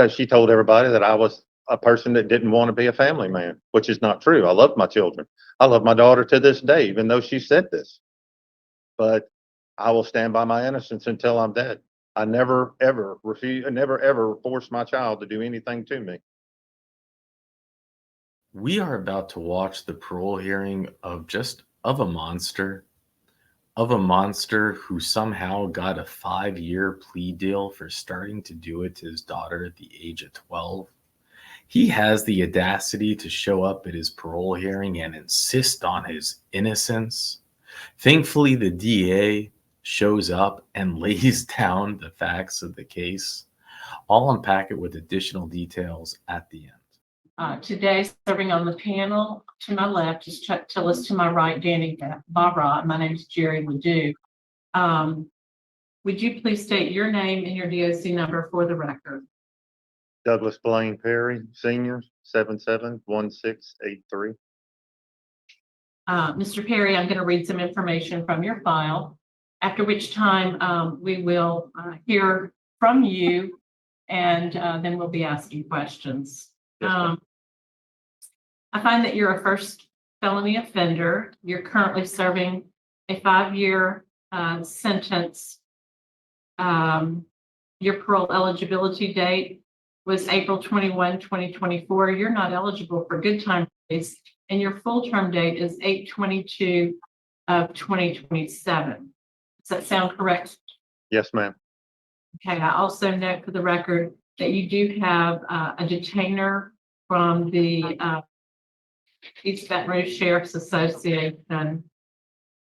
She told everybody that I was a person that didn't want to be a family man, which is not true. I love my children. I love my daughter to this day, even though she said this. But I will stand by my innocence until I'm dead. I never ever refuse, never ever force my child to do anything to me. We are about to watch the parole hearing of a monster who somehow got a 5-year plea deal for starting to do it to his daughter at the age of 12. He has the audacity to show up at his parole hearing and insist on his innocence. Thankfully, the DA shows up and lays down the facts of the case. I'll unpack it with additional details at the end. Today, serving on the panel to my left is Chuck Tillis, to my right, Danny Barra. My name is Gerald W DOC. Would you please state your name and your DOC number for the record? Douglas Blaine Perry, Senior, 771683. Mr. Perry, I'm going to read some information from your file, after which time we will hear from you, and then we'll be asking questions. Yes, I find that you're a first felony offender. You're currently serving a 5-year sentence. Your parole eligibility date was April 21, 2024. You're not eligible for good time release, and your full term date is 8/22 of 2027. Does that sound correct? yes, ma'am. Okay, I also note for the record that you do have a detainer from the East Baton Rouge Sheriff's Association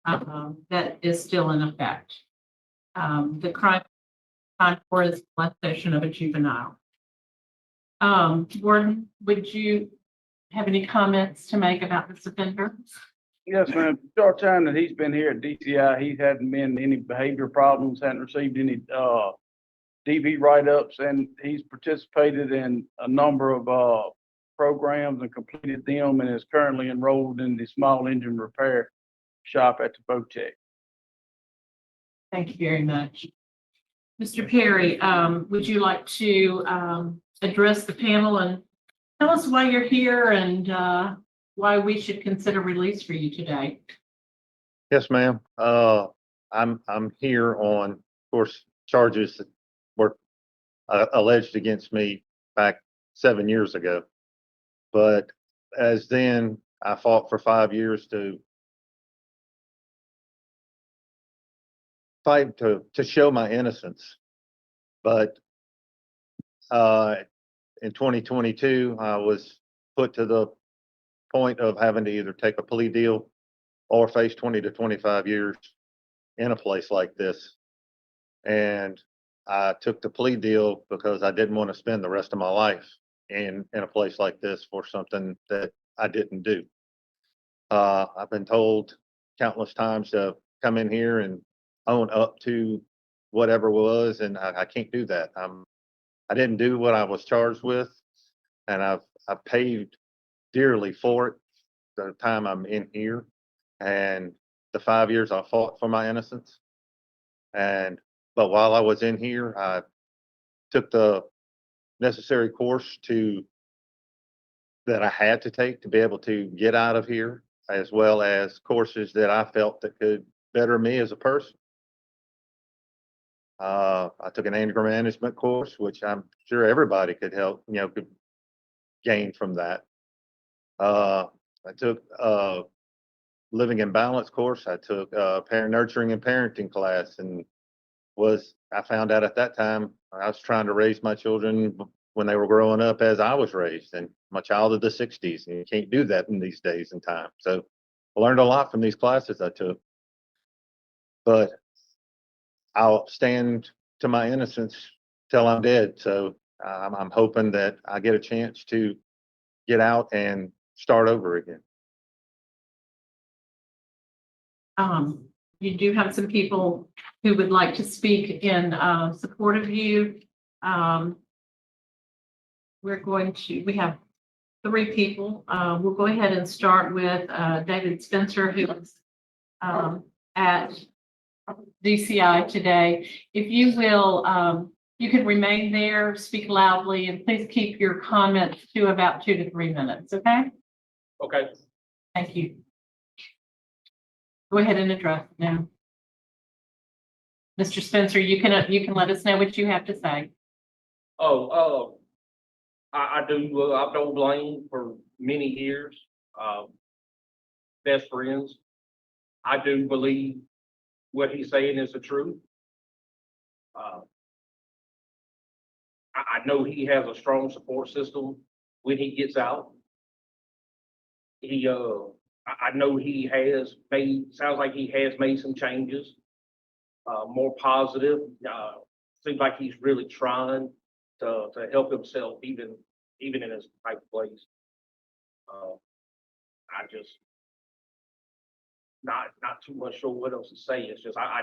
that is still in effect. The crime for is molestation of a juvenile. Warden, would you have any comments to make about this offender? Yes, ma'am. Short time that he's been here at DCI, he hadn't been any behavior problems, hadn't received any DV write-ups, and he's participated in a number of programs and completed them, and is currently enrolled in the small engine repair shop at the Botech. Thank you very much. Mr. Perry, would you like to address the panel and tell us why you're here and why we should consider release for you today? Yes, ma'am. I'm here on, of course, charges that were alleged against me back 7 years ago. But as then, I fought for 5 years to fight to show my innocence. But in 2022, I was put to the point of having to either take a plea deal or face 20 to 25 years in a place like this. And I took the plea deal because I didn't want to spend the rest of my life in a place like this for something that I didn't do. I've been told countless times to come in here and own up to whatever was, and I can't do that. I didn't do what I was charged with, and I've paid dearly for it the time I'm in here, and the 5 years I fought for my innocence. But while I was in here, I took the necessary course that I had to take to be able to get out of here, as well as courses that I felt that could better me as a person. I took an anger management course, which I'm sure everybody could could gain from that. I took a living in balance course. I took a parent nurturing and parenting class, and I found out at that time I was trying to raise my children when they were growing up as I was raised, and I'm a child of the 60s, and you can't do that in these days and time. So I learned a lot from these classes I took, but I'll stand to my innocence till I'm dead. So I'm hoping that I get a chance to get out and start over again. You do have some people who would like to speak in support of you. We have 3 people. We'll go ahead and start with David Spencer, who is at DCI today. If you will You can remain there, speak loudly, and please keep your comments to about 2 to 3 minutes, okay? Okay. Thank you. Go ahead and address now. Mr. Spencer, you can let us know what you have to say. I've known Blaine for many years, best friends. I do believe what he's saying is the truth. I know he has a strong support system when he gets out. I know he sounds like he has made some changes, more positive. Seems like he's really trying to help himself, even in his type of place. I just not too much sure what else to say. It's just I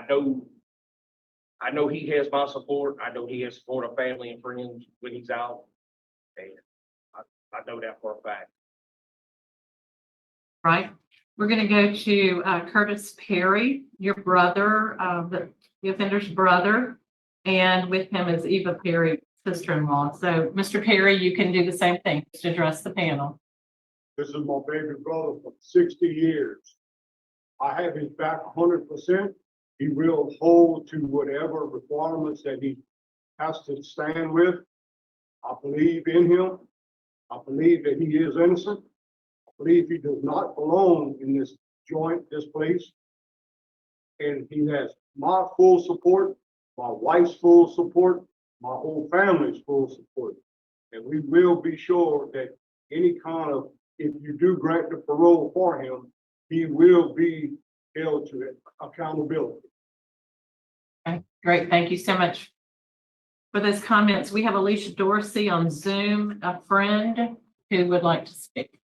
know he has my support. I know he has support of family and friends when he's out, and I know that for a fact. Right. We're going to go to Curtis Perry, your brother, the offender's brother, and with him is Eva Perry, sister-in-law. So, Mr. Perry, you can do the same thing to address the panel. This is my baby brother for 60 years. I have his back 100%. He will hold to whatever requirements that he has to stand with. I believe in him. I believe that he is innocent. I believe he does not belong in this joint, this place. And he has my full support, my wife's full support, my whole family's full support. And we will be sure that any kind of, if you do grant the parole for him, he will be held to accountability. Okay, great. Thank you so much for those comments. We have Alicia Dorsey on Zoom, a friend who would like to speak.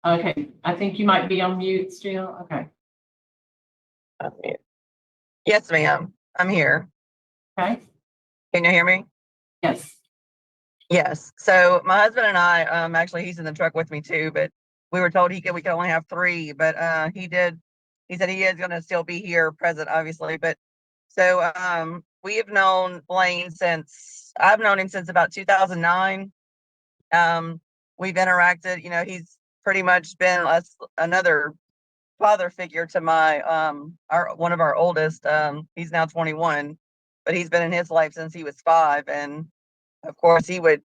Okay, I think you might be on mute still. Okay. Yes, ma'am. I'm here. Okay. Can you hear me? Yes. Yes. So my husband and I, actually he's in the truck with me too, but we were told we could only have 3, but he said he is gonna still be here present, obviously. But so we have known Blaine I've known him since about 2009. We've interacted, he's pretty much been another father figure to my one of our oldest. He's now 21, but he's been in his life since he was 5, and of course he would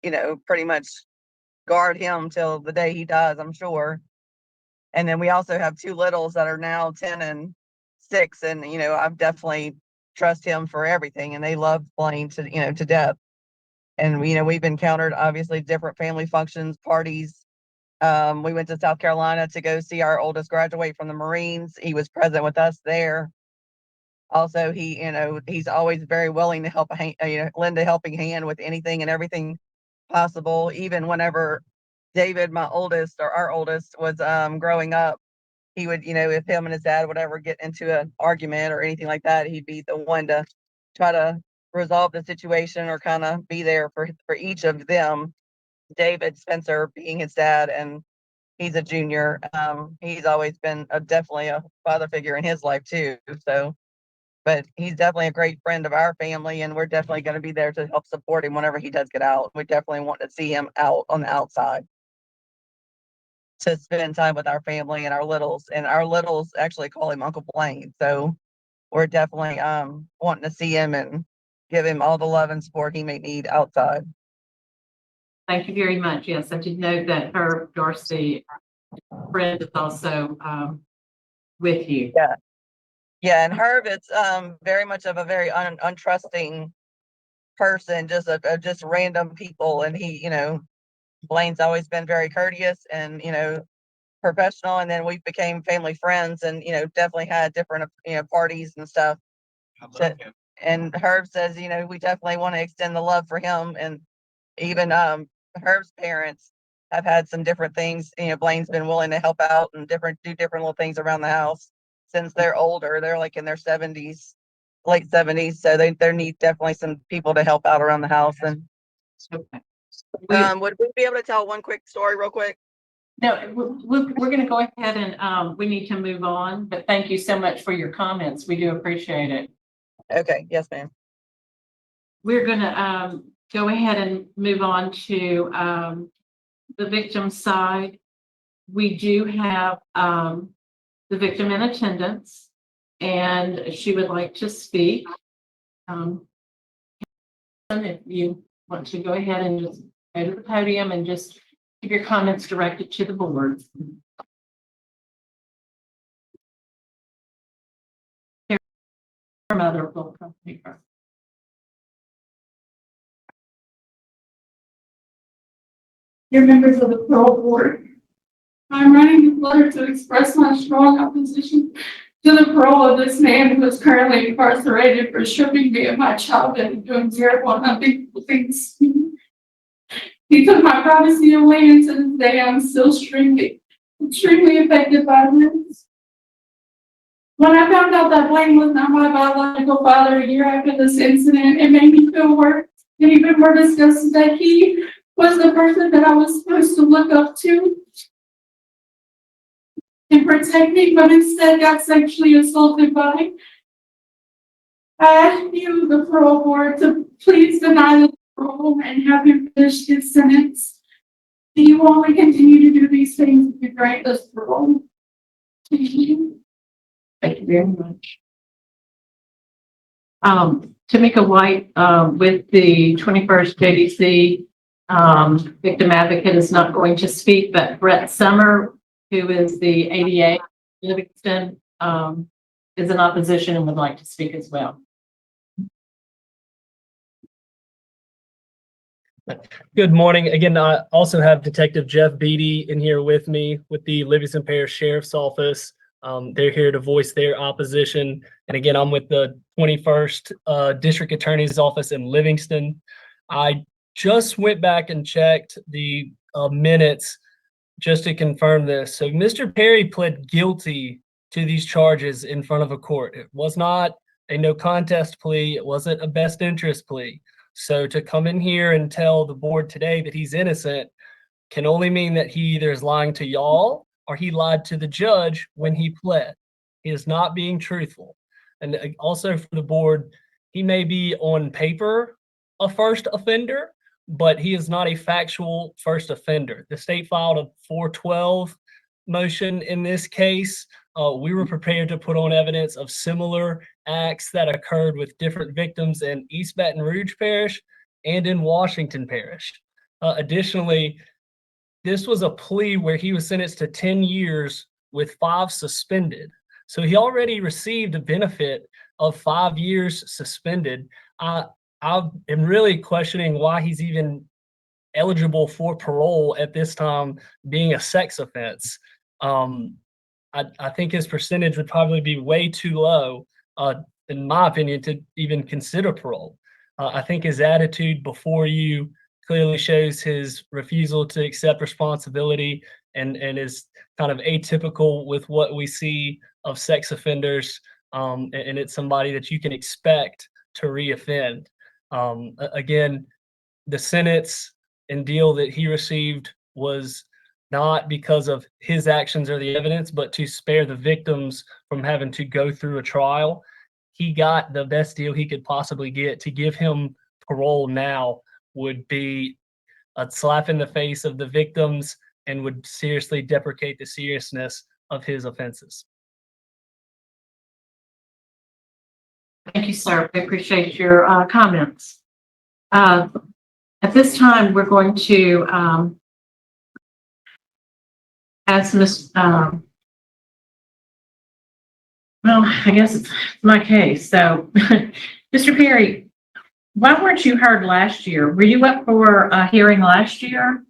pretty much guard him till the day he dies, I'm sure. And then we also have 2 littles that are now 10 and 6, and I've definitely trust him for everything, and they love Blaine to death. And we've encountered obviously different family functions, parties. We went to South Carolina to go see our oldest graduate from the Marines. He was present with us there. Also, he's always very willing to help, lend a helping hand with anything and everything possible. Even whenever David, my oldest, or our oldest, was growing up, he would, if him and his dad would ever get into an argument or anything like that, he'd be the one to try to resolve the situation or kind of be there for each of them. David Spencer being his dad, and he's a junior. He's always been definitely a father figure in his life too. So, but he's definitely a great friend of our family, and we're definitely going to be there to help support him whenever he does get out. We definitely want to see him out on the outside to spend time with our family and our littles actually call him Uncle Blaine. So we're definitely wanting to see him and give him all the love and support he may need outside. Thank you very much. Yes, I did know that Herb Dorsey, friend, is also with you. Yeah, and Herb is very much of a very untrusting person, just random people, and he, Blaine's always been very courteous and professional, and then we became family friends, and definitely had different parties and stuff. And Herb says we definitely want to extend the love for him, and even Herb's parents have had some different things. Blaine's been willing to help out and do different little things around the house since they're older. They're like in their 70s, late 70s, so they need definitely some people to help out around the house. And Okay. would we be able to tell one quick story real quick? No, we're going to go ahead and we need to move on, but thank you so much for your comments. We do appreciate it. Okay, yes, ma'am. We're going to go ahead and move on to the victim side. We do have the victim in attendance, and she would like to speak. If you want to go ahead and just go to the podium and just keep your comments directed to the board. Her mother will accompany her. Dear members of the parole board, I'm writing this letter to express my strong opposition to the parole of this man who is currently incarcerated for stripping me of my childhood and doing terrible and unthinkable things. He took my privacy away, and to this day I'm still extremely affected by this. When I found out that Blaine was not my biological father a year after this incident, it made me feel worse and even more disgusted that he was the person that I was supposed to look up to and protect me, but instead got sexually assaulted by. I ask you, the parole board, to please deny the parole and have him finish his sentence. Do you want to continue to do these things if you grant us parole? Thank you. Thank you very much. Tamika White, with the 21st JDC victim advocate, is not going to speak, but Brett Summer, who is the ADA Livingston, is in opposition and would like to speak as well. Good morning. Again, I also have Detective Jeff Beatty in here with me with the Livingston Parish Sheriff's Office. They're here to voice their opposition. And again, I'm with the 21st District Attorney's Office in Livingston. I just went back and checked the minutes just to confirm this. So Mr. Perry pled guilty to these charges in front of a court. It was not a no contest plea. It wasn't a best interest plea. So to come in here and tell the board today that he's innocent can only mean that he either is lying to y'all or he lied to the judge when he pled. He is not being truthful. And also for the board, he may be on paper a first offender, but he is not a factual first offender. The state filed a 412 motion in this case. We were prepared to put on evidence of similar acts that occurred with different victims in East Baton Rouge Parish and in Washington Parish. Additionally, this was a plea where he was sentenced to 10 years with 5 suspended. So he already received a benefit of 5 years suspended. I am really questioning why he's even eligible for parole at this time, being a sex offense. I think his percentage would probably be way too low, in my opinion, to even consider parole. I think his attitude before you clearly shows his refusal to accept responsibility and is kind of atypical with what we see of sex offenders. And it's somebody that you can expect to reoffend. Again, the sentence and deal that he received was not because of his actions or the evidence, but to spare the victims from having to go through a trial. He got the best deal he could possibly get. To give him parole now would be a slap in the face of the victims and would seriously deprecate the seriousness of his offenses. Thank you, sir. I appreciate your comments. At this time, we're going to ask Ms. Well, I guess it's my case. So, Mr. Perry, why weren't you heard last year? Were you up for a hearing last year?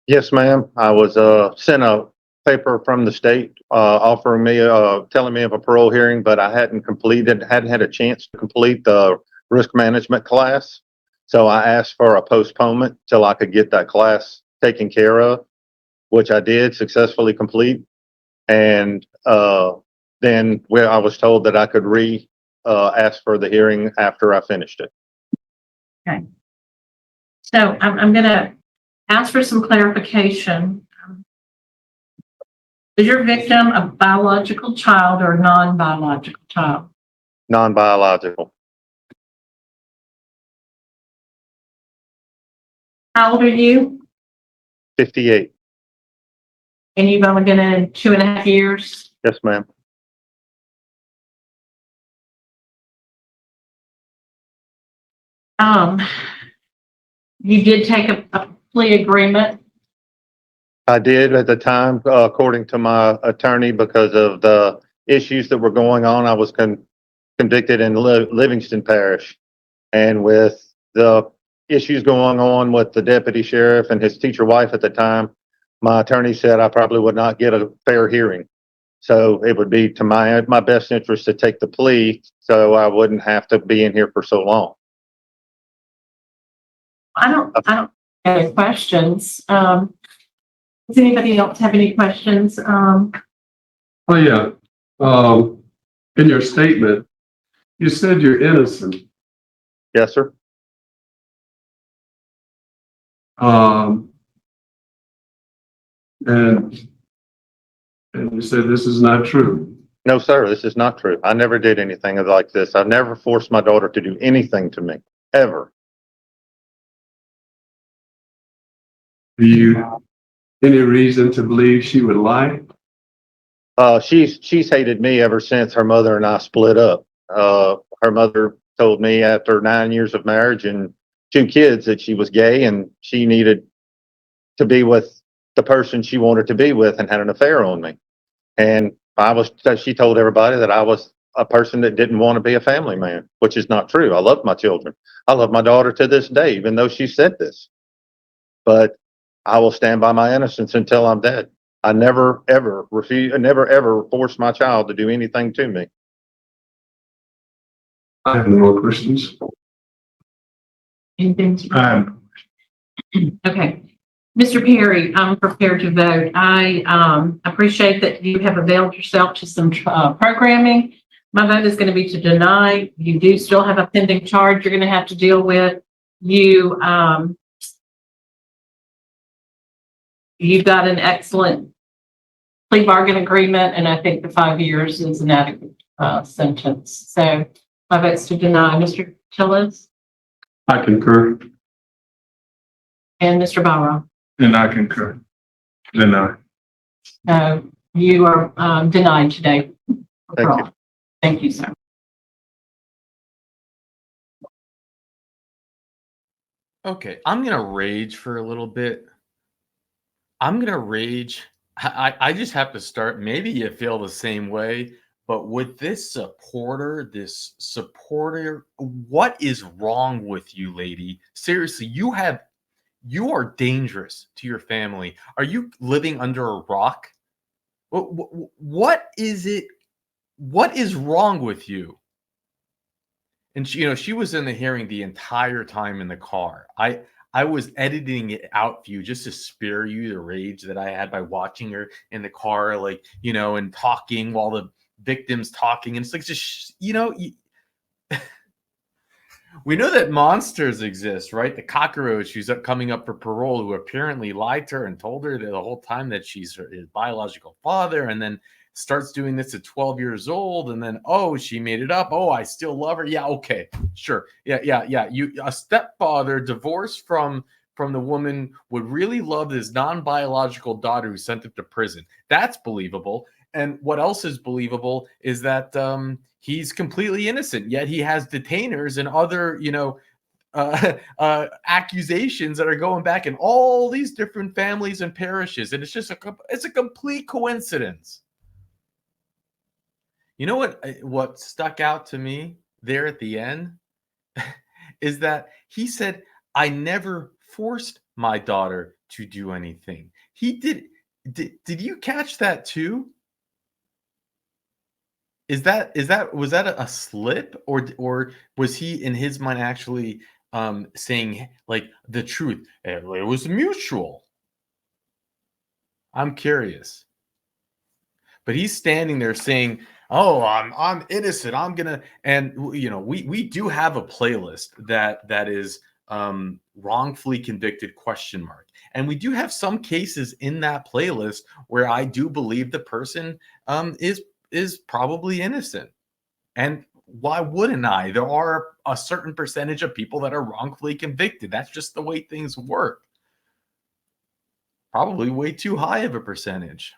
Yes, ma'am. I was sent a paper from the state offering me, telling me of a parole hearing, but I hadn't had a chance to complete the risk management class. So I asked for a postponement till I could get that class taken care of, which I did successfully complete. And then where I was told that I could ask for the hearing after I finished it. Okay. So I'm going to ask for some clarification. Is your victim a biological child or non-biological child? Non-biological. How old are you? 58. And you've only been in 2.5 years? Yes, ma'am. You did take a plea agreement. I did at the time, according to my attorney, because of the issues that were going on. I was convicted in Livingston Parish. And with the issues going on with the deputy sheriff and his teacher wife at the time, my attorney said I probably would not get a fair hearing. So it would be to my best interest to take the plea so I wouldn't have to be in here for so long. I don't have any questions. Does anybody else have any questions? Oh, yeah. In your statement, you said you're innocent. Yes, sir. And you said this is not true. No, sir, this is not true. I never did anything like this. I've never forced my daughter to do anything to me, ever. Do you any reason to believe she would lie? She's hated me ever since her mother and I split up. Her mother told me after 9 years of marriage and 2 kids that she was gay and she needed to be with the person she wanted to be with and had an affair on me. And she told everybody that I was a person that didn't want to be a family man, which is not true. I love my children. I love my daughter to this day, even though she said this. But I will stand by my innocence until I'm dead. I never ever forced my child to do anything to me. I have no more questions. Anything? Okay. Mr. Perry, I'm prepared to vote. I appreciate that you have availed yourself to some programming. My vote is going to be to deny. You do still have a pending charge you're going to have to deal with. You've got an excellent plea bargain agreement, and I think the 5 years is an adequate sentence. So my vote's to deny. Mr. Tillis I concur. and Mr. Barrow. And I concur. Deny. You are denied today. Thank you. Thank you, sir. Okay, I'm gonna rage for a little bit. I'm gonna rage. I just have to start. Maybe you feel the same way, but with this supporter, what is wrong with you, lady? Seriously, you are dangerous to your family. Are you living under a rock? What is it? What is wrong with you? And she was in the hearing the entire time in the car. I was editing it out for you just to spare you the rage that I had by watching her in the car, and talking while the victim's talking. And it's like, just, we know that monsters exist, right? The cockroach who's coming up for parole, who apparently lied to her and told her the whole time that she's his biological father, and then starts doing this at 12 years old, and then, she made it up. I still love her. Yeah, okay, sure. Yeah. A stepfather divorced from the woman would really love his non-biological daughter who sent him to prison. That's believable. And what else is believable is that he's completely innocent, yet he has detainers and other, accusations that are going back in all these different families and parishes. And it's a complete coincidence. You know what stuck out to me there at the end is that he said, I never forced my daughter to do anything. He did. Did you catch that too? Was that a slip, or was he in his mind actually saying like the truth? It was mutual. I'm curious. But he's standing there saying, I'm innocent. I'm gonna, and we do have a playlist that is wrongfully convicted ? And we do have some cases in that playlist where I do believe the person is probably innocent. And why wouldn't I? There are a certain percentage of people that are wrongfully convicted. That's just the way things work. Probably way too high of a percentage.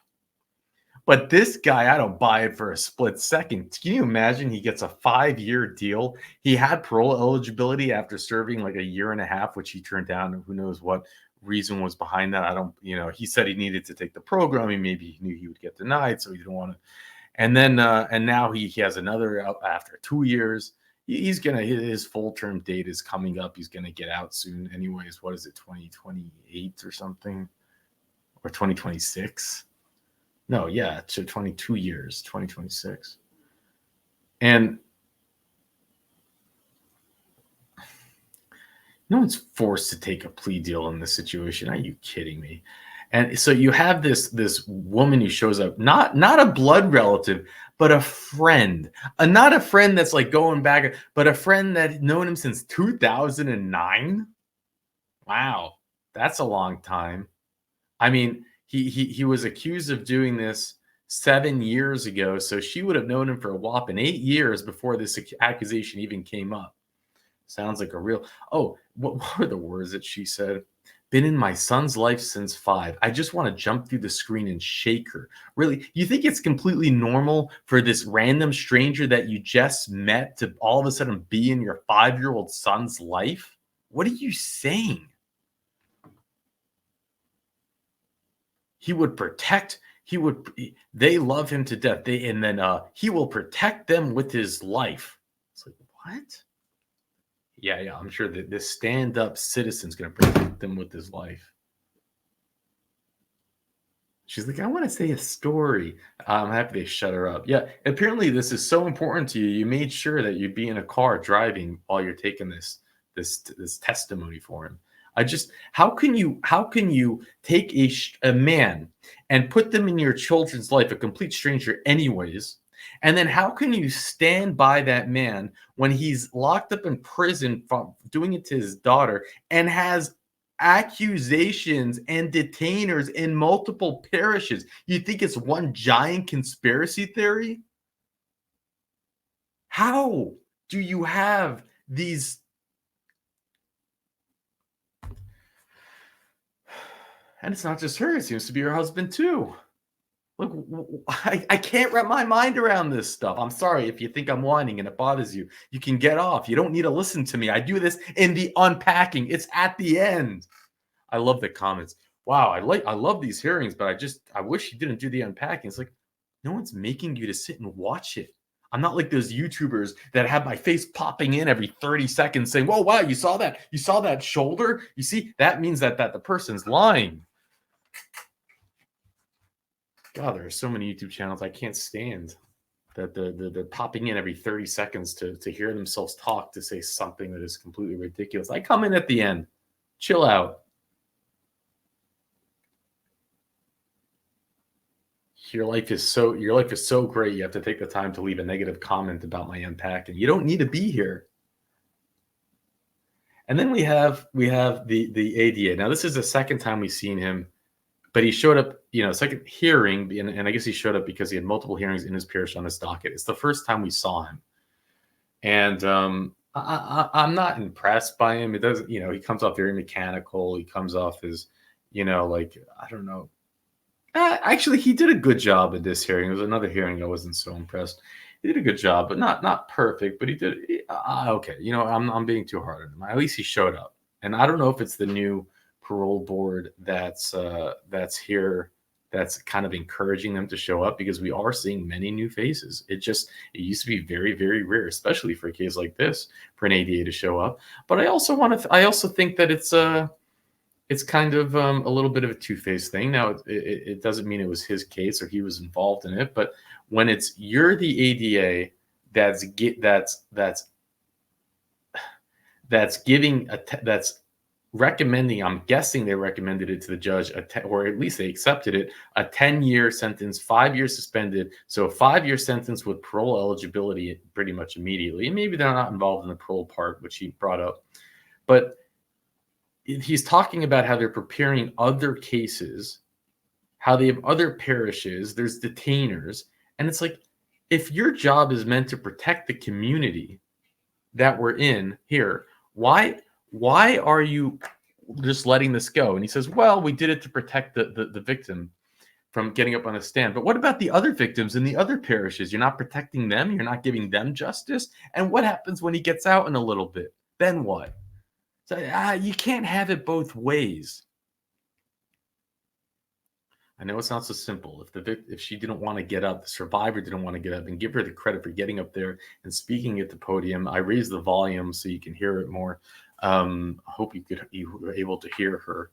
But this guy, I don't buy it for a split second. Can you imagine he gets a 5-year deal? He had parole eligibility after serving like a year and a half, which he turned down. Who knows what reason was behind that? I don't, he said he needed to take the program. Maybe he knew he would get denied, so he didn't want to. And then, and now he has another after 2 years. He's gonna, his full term date is coming up. He's gonna get out soon, anyways. What is it, 2028 or something, or 2026? No, yeah, so 22 years, 2026. And no one's forced to take a plea deal in this situation. Are you kidding me? And so you have this woman who shows up, not a blood relative, but a friend. Not a friend that's like going back, but a friend that known him since 2009. Wow, that's a long time. I mean, he was accused of doing this 7 years ago, so she would have known him for a whopping 8 years before this accusation even came up. Sounds like a real. Oh, what were the words that she said? Been in my son's life since 5. I just want to jump through the screen and shake her. Really? You think it's completely normal for this random stranger that you just met to all of a sudden be in your 5-year-old son's life? What are you saying? He would protect, they love him to death. He will protect them with his life. It's like, what? Yeah, I'm sure that this stand-up citizen's going to protect them with his life. She's like, I want to say a story. I'm happy they shut her up. Yeah, apparently this is so important to you. You made sure that you'd be in a car driving while you're taking this testimony for him. How can you take a man and put them in your children's life, a complete stranger anyways, and then how can you stand by that man when he's locked up in prison for doing it to his daughter and has accusations and detainers in multiple parishes? You think it's one giant conspiracy theory? How do you have these? And it's not just her. It seems to be her husband too. Look, I can't wrap my mind around this stuff. I'm sorry if you think I'm whining and it bothers you. You can get off. You don't need to listen to me. I do this in the unpacking. It's at the end. I love the comments. Wow, I love these hearings, but I wish you didn't do the unpacking. It's like, no one's making you to sit and watch it. I'm not like those YouTubers that have my face popping in every 30 seconds saying, whoa, wow, you saw that? You saw that shoulder? You see, that means that the person's lying. God, there are so many YouTube channels I can't stand that they're popping in every 30 seconds to hear themselves talk to say something that is completely ridiculous. I come in at the end. Chill out. Your life is so great. You have to take the time to leave a negative comment about my unpacking. You don't need to be here. And then we have the ADA. Now this is the second time we've seen him, but he showed up, second hearing, and I guess he showed up because he had multiple hearings in his parish on his docket. It's the first time we saw him, and I'm not impressed by him. It doesn't, he comes off very mechanical. He comes off as, like, I don't know. Actually, he did a good job at this hearing. There was another hearing I wasn't so impressed. He did a good job, but not perfect. But he did okay. I'm being too hard on him. At least he showed up, and I don't know if it's the new parole board that's here that's kind of encouraging them to show up, because we are seeing many new faces. It used to be very, very rare, especially for a case like this, for an ADA to show up. But I also think that it's kind of a little bit of a two-faced thing. Now, it doesn't mean it was his case or he was involved in it, but when you're the ADA that's recommending, I'm guessing they recommended it to the judge, or at least they accepted it, a 10-year sentence, 5 years suspended. So a 5-year sentence with parole eligibility pretty much immediately. And maybe they're not involved in the parole part, which he brought up. But he's talking about how they're preparing other cases, how they have other parishes, there's detainers, and it's like, if your job is meant to protect the community that we're in here, why are you just letting this go? And he says, well, we did it to protect the victim from getting up on a stand. But what about the other victims in the other parishes? You're not protecting them. You're not giving them justice. And what happens when he gets out in a little bit? Then what? So you can't have it both ways. I know it's not so simple. If she didn't want to get up, the survivor didn't want to get up, and give her the credit for getting up there and speaking at the podium. I raised the volume so you can hear it more. I hope you were able to hear her.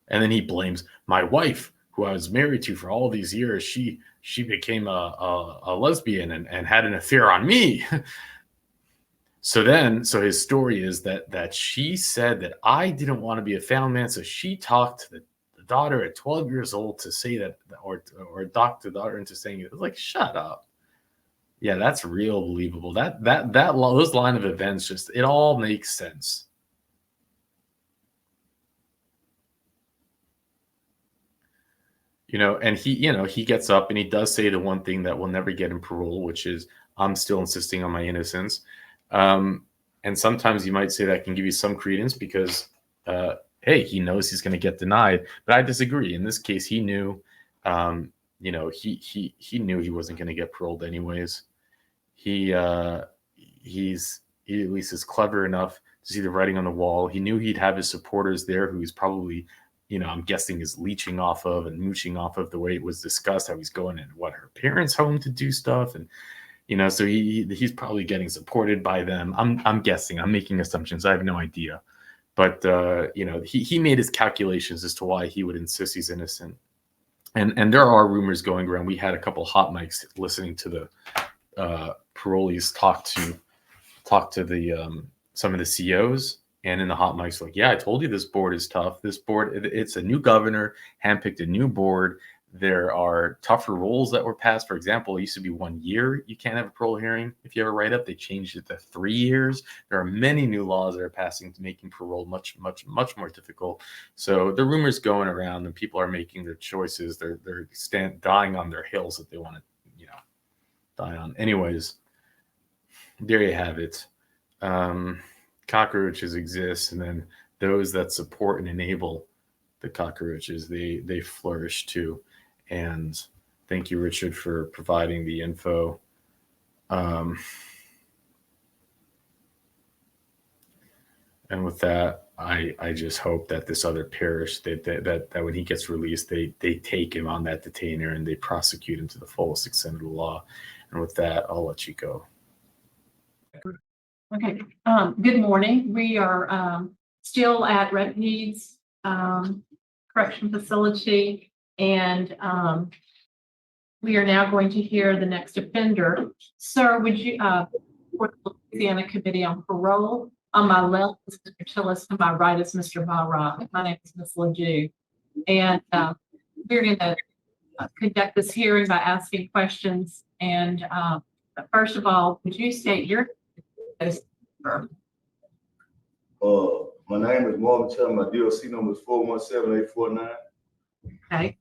And then he blames my wife, who I was married to for all these years. She became a lesbian and had an affair on me. So his story is that she said that I didn't want to be a found man. So she talked to the daughter at 12 years old to say that, or docked the daughter into saying it. It was like, shut up. Yeah, that's real believable. Those line of events, just, it all makes sense. And he gets up and he does say the one thing that will never get him parole, which is, I'm still insisting on my innocence. And sometimes you might say that can give you some credence because, hey, he knows he's going to get denied. But I disagree. In this case, he knew, he knew he wasn't going to get paroled anyways. He at least is clever enough to see the writing on the wall. He knew he'd have his supporters there, who he's probably, I'm guessing, is leeching off of and mooching off of the way it was discussed, how he's going in her parents' home to do stuff. And so he's probably getting supported by them. I'm guessing. I'm making assumptions. I have no idea. But he made his calculations as to why he would insist he's innocent. And there are rumors going around. We had a couple hot mics listening to the parolees talk to the some of the COs, and in the hot mics, like, yeah, I told you this board is tough. This board, it's a new governor, handpicked a new board. There are tougher rules that were passed. For example, it used to be 1 year. You can't have a parole hearing if you have a write-up. They changed it to 3 years. There are many new laws that are passing to making parole much, much, much more difficult. So the rumors going around and people are making their choices. They're dying on their hills that they want to, die on. Anyways, there you have it. Cockroaches exist, and then those that support and enable the cockroaches, they flourish too. And thank you, Richard, for providing the info. And with that, I just hope that this other parish, that when he gets released, they take him on that detainer and they prosecute him to the fullest extent of the law. And with that, I'll let you go. Okay, good morning. We are still at Red Needs Correction Facility, and we are now going to hear the next offender. Sir, would you, for the Louisiana Committee on Parole, on my left is Mr. Tillis, to my right is Mr. Barra. My name is Ms. LeDoux, and we're going to conduct this hearing by asking questions. And first of all, would you state your my name is Marvin Chapman. My DOC number is 417-849. Okay.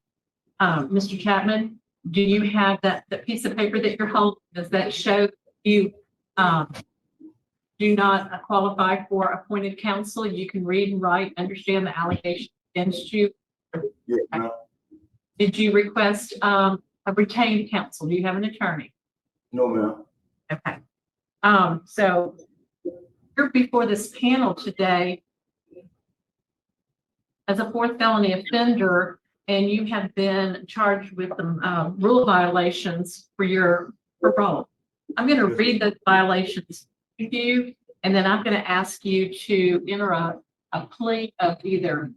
Mr. Chapman, do you have that piece of paper that you're holding? Does that show you do not qualify for appointed counsel? You can read and write, understand the allegations against you. Yeah, okay. Did you request a retained counsel? Do you have an attorney? No, ma'am. Okay. So you're before this panel today as a fourth felony offender, and you have been charged with the rule violations for your parole. I'm going to read those violations to you, and then I'm going to ask you to enter a plea of either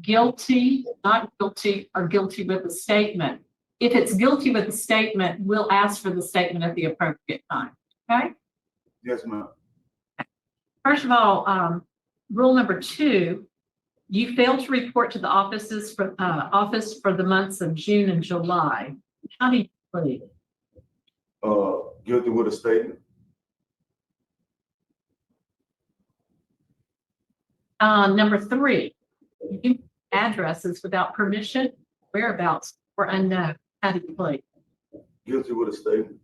guilty, not guilty, or guilty with a statement. If it's guilty with a statement, we'll ask for the statement at the appropriate time. Okay? Yes, ma'am. First of all, rule number 2, you failed to report to the office for the months of June and July. How do you plead? Guilty with a statement. Number 3, you addresses without permission, whereabouts were unknown. How do you plead? Guilty with a statement.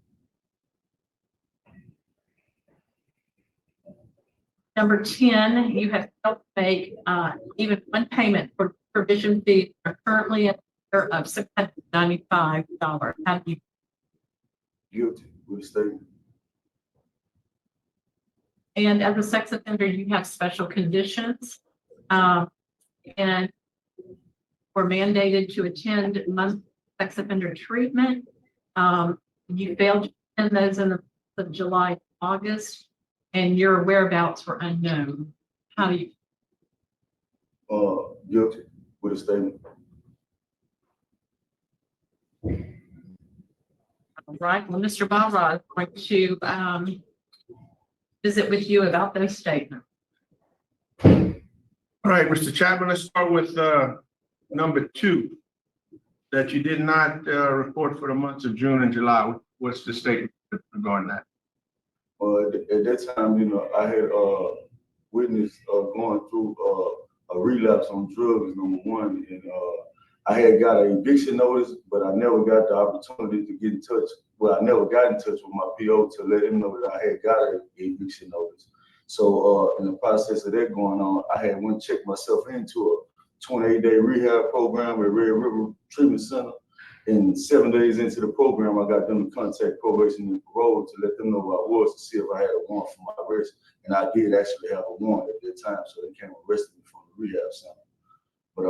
Number 10, you have failed to make even one payment for provision fees are currently at of $695. How do you? Guilty with a statement. And as a sex offender, you have special conditions, and were mandated to attend month sex offender treatment. You failed to attend those in the month of July, August, and your whereabouts were unknown. How do you? Guilty with a statement. All right. Well, Mr. Barra is going to visit with you about those statements. All right, Mr. Chapman, let's start with number 2, that you did not report for the months of June and July. What's the statement regarding that? At that time, you know, I had witnessed going through a relapse on drugs, number 1, and I had got an eviction notice, but I never got the opportunity to get in touch. Well, I never got in touch with my PO to let him know that I had got an eviction notice. So in the process of that going on, I had went checked myself into a 28-day rehab program at Red River Treatment Center. And 7 days into the program, I got them to contact probation and parole to let them know who I was to see if I had a warrant for my arrest. And I did actually have a warrant at that time, so they came and arrested me from the rehab center. But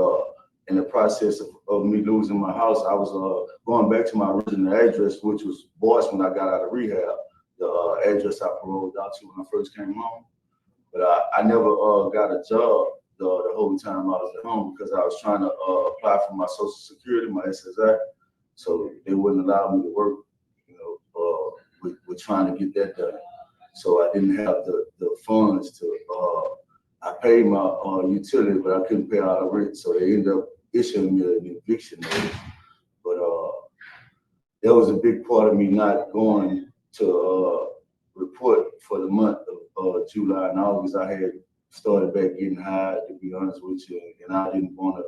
in the process of me losing my house, I was going back to my original address, which was Boyce when I got out of rehab, the address I paroled out to when I first came home. But I never got a job the whole time I was at home because I was trying to apply for my Social Security, my SSI. So they wouldn't allow me to work, you know, with trying to get that done. So I didn't have the funds to, I paid my utility, but I couldn't pay all the rent. So they ended up issuing me an eviction notice. But that was a big part of me not going to report for the month of July and August. I had started back getting high, to be honest with you, and I didn't want to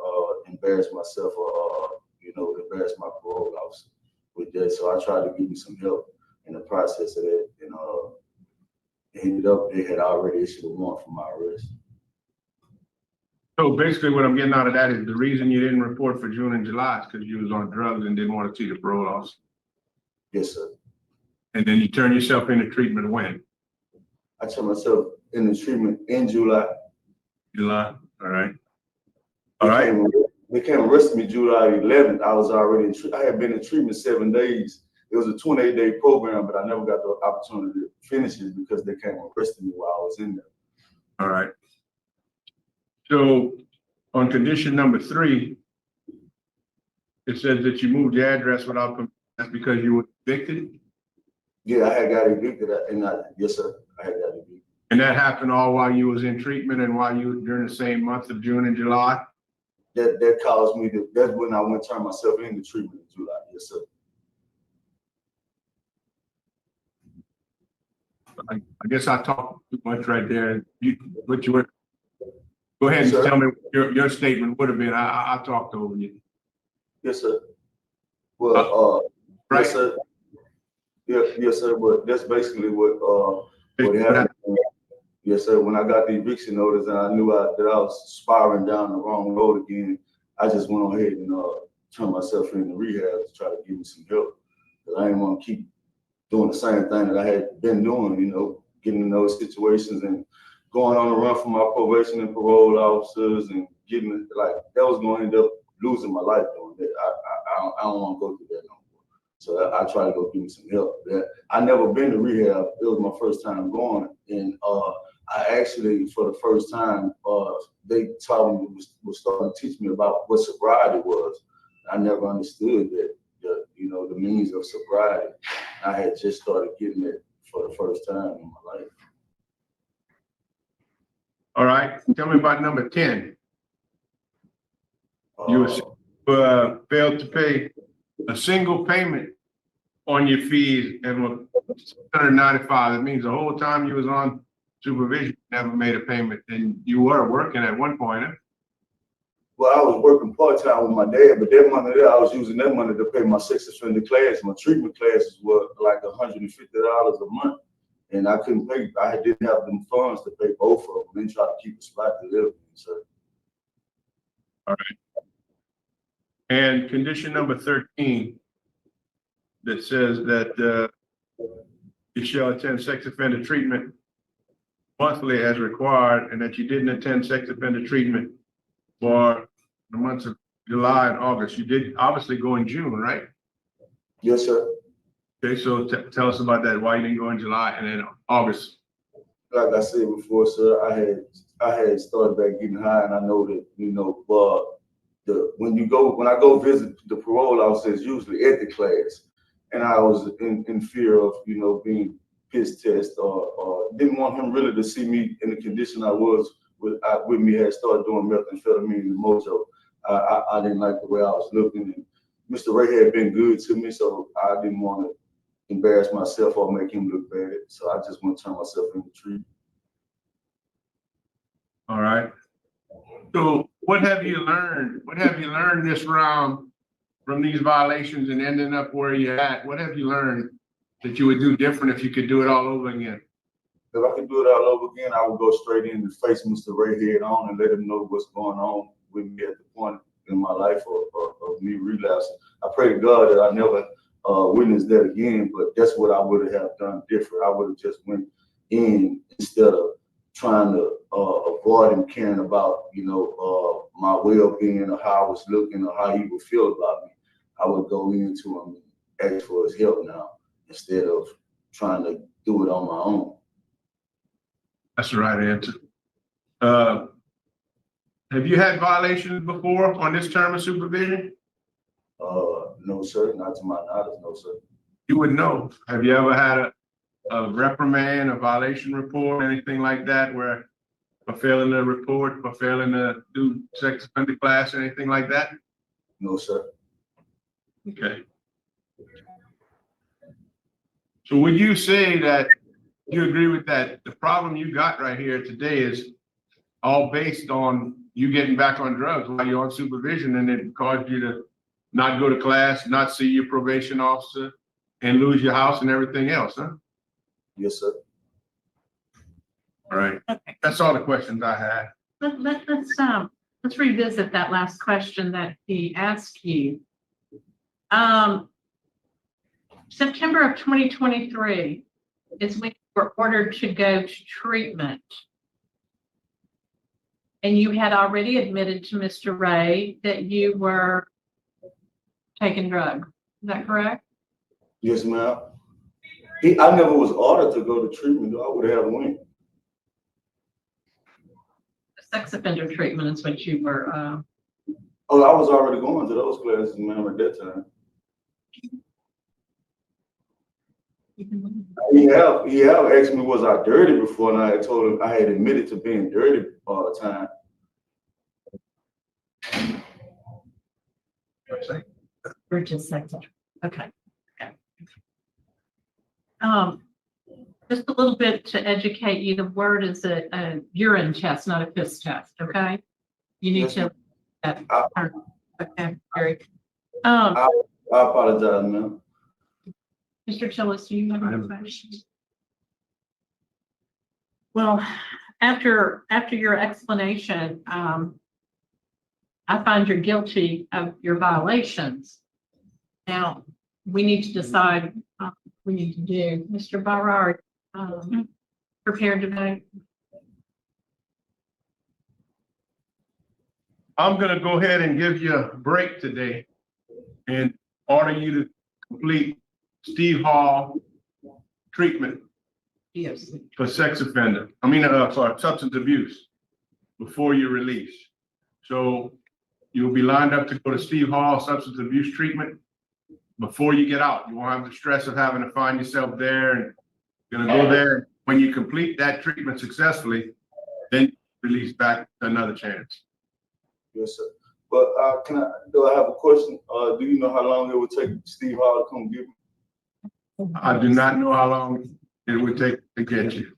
embarrass myself or, you know, embarrass my parole officer with that. So I tried to give me some help in the process of that, and it ended up they had already issued a warrant for my arrest. So basically what I'm getting out of that is the reason you didn't report for June and July is because you was on drugs and didn't want to see the parole officer. Yes, sir. And then you turn yourself into treatment when? I turned myself into treatment in July. July, all right. All right. They came and arrested me July 11th. I was already I had been in treatment 7 days. It was a 28-day program, but I never got the opportunity to finish it because they came and arrested me while I was in there. All right. So on condition number 3, it says that you moved your address without permission. That's because you were evicted? Yeah, I had got evicted, and yes, sir, I had got evicted. And that happened all while you was in treatment and while you during the same month of June and July? That caused me to, that's when I went to turn myself into treatment in July, yes, sir. I guess I talked too much right there. Go ahead and tell me what your statement would have been. I talked over you. Yes, sir. Well, right. Yes, sir. Yeah, yes, sir. But that's basically what happened. Yes, sir. When I got the eviction notice and I knew that I was spiraling down the wrong road again, I just went on ahead and turned myself into rehab to try to give me some help. Because I didn't want to keep doing the same thing that I had been doing, you know, getting in those situations and going on the run from my probation and parole officers and getting like that was going to end up losing my life doing that. I don't want to go through that no more. So I try to go give me some help. I never been to rehab. It was my first time going, and I actually, for the first time, they taught me, was starting to teach me about what sobriety was. I never understood that, you know, the means of sobriety. I had just started getting it for the first time in my life. All right. Tell me about number 10. You failed to pay a single payment on your fees and were $195. That means the whole time you was on supervision, never made a payment, and you were working at one point, huh? Well, I was working part-time with my dad, but that money there, I was using that money to pay my sex offender class. My treatment classes were like $150 a month. And I couldn't pay, I didn't have them funds to pay both of them, then try to keep a spot to live in, sir. All right. And condition number 13 that says that you shall attend sex offender treatment monthly as required, and that you didn't attend sex offender treatment for the months of July and August. You did obviously go in June, right? Yes, sir. Okay, so tell us about that. Why you didn't go in July and then August? Like I said before, sir, I had started back getting high, and I know that, you know, when I go visit the parole officers, usually at the class, and I was in fear of, you know, being piss test or didn't want him really to see me in the condition I was with me had started doing methamphetamine and mojo. I didn't like the way I was looking, and Mr. Ray had been good to me, so I didn't want to embarrass myself or make him look bad. So I just want to turn myself into treatment. All right. So what have you learned? What have you learned this round from these violations and ending up where you're at? What have you learned that you would do different if you could do it all over again? If I could do it all over again, I would go straight in and face Mr. Ray head on and let him know what's going on with me at the point in my life of me relapsing. I pray to God that I never witness that again, but that's what I would have done different. I would have just went in instead of trying to avoid him caring about, you know, my well-being or how I was looking or how he would feel about me. I would go into him and ask for his help now instead of trying to do it on my own. That's the right answer. Have you had violations before on this term of supervision? No, sir. Not to my knowledge, no, sir. You would know. Have you ever had a reprimand, a violation report, anything like that, where for failing to report, for failing to do sex offender class, anything like that? No, sir. Okay. So would you say that you agree with that? The problem you got right here today is all based on you getting back on drugs while you're on supervision, and it caused you to not go to class, not see your probation officer, and lose your house and everything else, huh? Yes, sir. All right. Okay. That's all the questions I had. Let's revisit that last question that he asked you. September of 2023 is when you were ordered to go to treatment. And you had already admitted to Mr. Ray that you were taking drugs. Is that correct? Yes, ma'am. I never was ordered to go to treatment, though. I would have went. Sex offender treatment is what you were. Oh, I was already going to those classes, ma'am, at that time. He have asked me, was I dirty before, and I had told him I had admitted to being dirty all the time. Or just sex. Okay. Just a little bit to educate you, the word is a urine test, not a piss test, okay? You need to. Okay, Gary. I apologize, ma'am. Mr. Tillis, do you have any questions? Well, after your explanation, I find you're guilty of your violations. Now, we need to decide what we need to do. Mr. Barrard, prepared to vote? I'm gonna go ahead and give you a break today and order you to complete Steve Hall treatment Yes. for sex offender. For substance abuse before you release. So you'll be lined up to go to Steve Hall substance abuse treatment before you get out. You won't have the stress of having to find yourself there, and you're gonna go there. When you complete that treatment successfully, then release back to another chance. Yes, sir. But do I have a question? Do you know how long it would take Steve Hall to come get me? I do not know how long it would take to get you.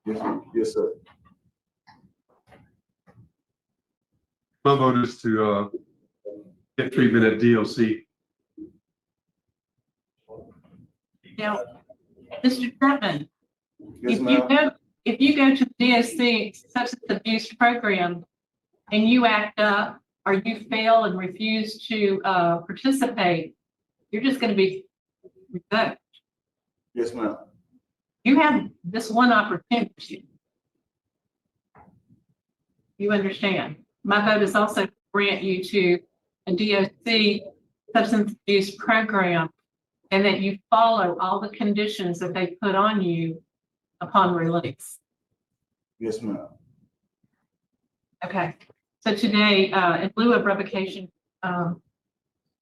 Yes, sir. My vote is to get treatment at DOC. Now, Mr. Chapman, Yes, if you ma'am. go, if you go to the DOC substance abuse program and you act up or you fail and refuse to participate, you're just going to be revoked. Yes, ma'am. You have this one opportunity. You understand? My vote is also to grant you to a DOC substance abuse program and that you follow all the conditions that they put on you upon release. Yes, ma'am. Okay. So today, in lieu of revocation,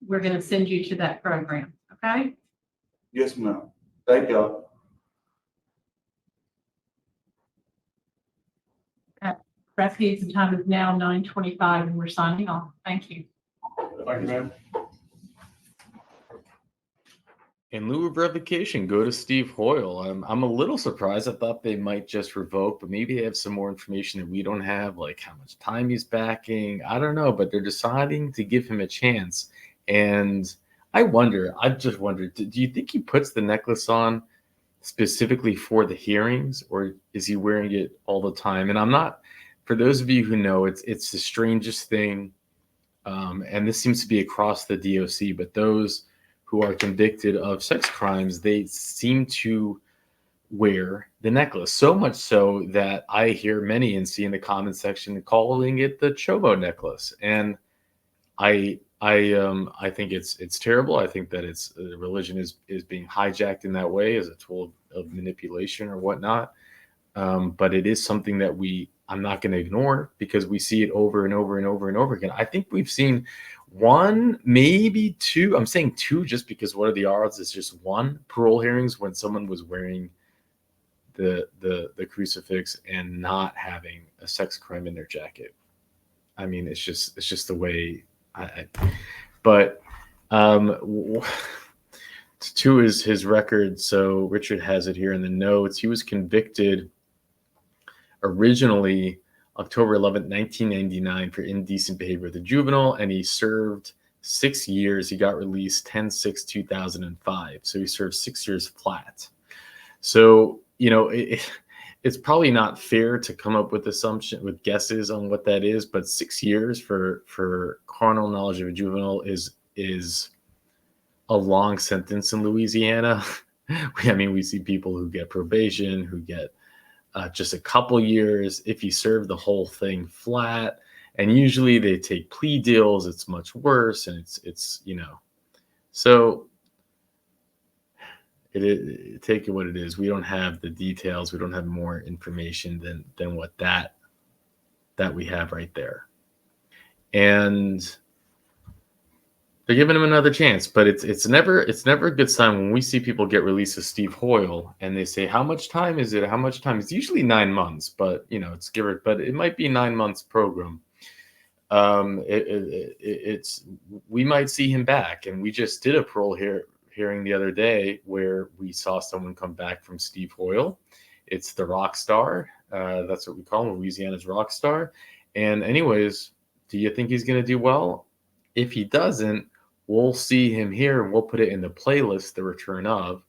we're going to send you to that program. Okay. Yes, ma'am. Thank y'all. Refugees, the time is now 9:25 and we're signing off. Thank you. Thank you, ma'am. In lieu of revocation, go to Steve Hoyle. I'm a little surprised. I thought they might just revoke, but maybe they have some more information that we don't have, like how much time he's backing. I don't know, but they're deciding to give him a chance. And I've just wondered, do you think he puts the necklace on specifically for the hearings, or is he wearing it all the time? And I'm not, for those of you who know, it's the strangest thing. And this seems to be across the DOC, but those who are convicted of sex crimes, they seem to wear the necklace, so much so that I hear many and see in the comment section calling it the Chobo necklace. And I think it's terrible. I think that it's religion is being hijacked in that way as a tool of manipulation or whatnot. But it is something that I'm not going to ignore because we see it over and over and over and over again. I think we've seen one, maybe two. I'm saying two just because what are the odds? It's just one parole hearings when someone was wearing the crucifix and not having a sex crime in their jacket. I mean, it's just the way but to his record. So Richard has it here in the notes. He was convicted originally October 11th, 1999 for indecent behavior with a juvenile, and he served 6 years. He got released 10/6/2005. So he served 6 years flat. So, it's probably not fair to come up with guesses on what that is, but 6 years for carnal knowledge of a juvenile is a long sentence in Louisiana. We see people who get probation, who get just a couple years if you serve the whole thing flat, and usually they take plea deals. It's much worse, and it's so take it what it is. We don't have the details. We don't have more information than what that we have right there, and they're giving him another chance. But it's never a good sign when we see people get released as Steve Hoyle and they say, how much time is it? How much time? It's usually 9 months, but it's but it might be 9 months program. We might see him back, and we just did a parole hearing the other day where we saw someone come back from Steve Hoyle. It's the rock star. That's what we call him, Louisiana's rock star. And anyways, do you think he's going to do well? If he doesn't, we'll see him here, and we'll put it in the playlist, the return of.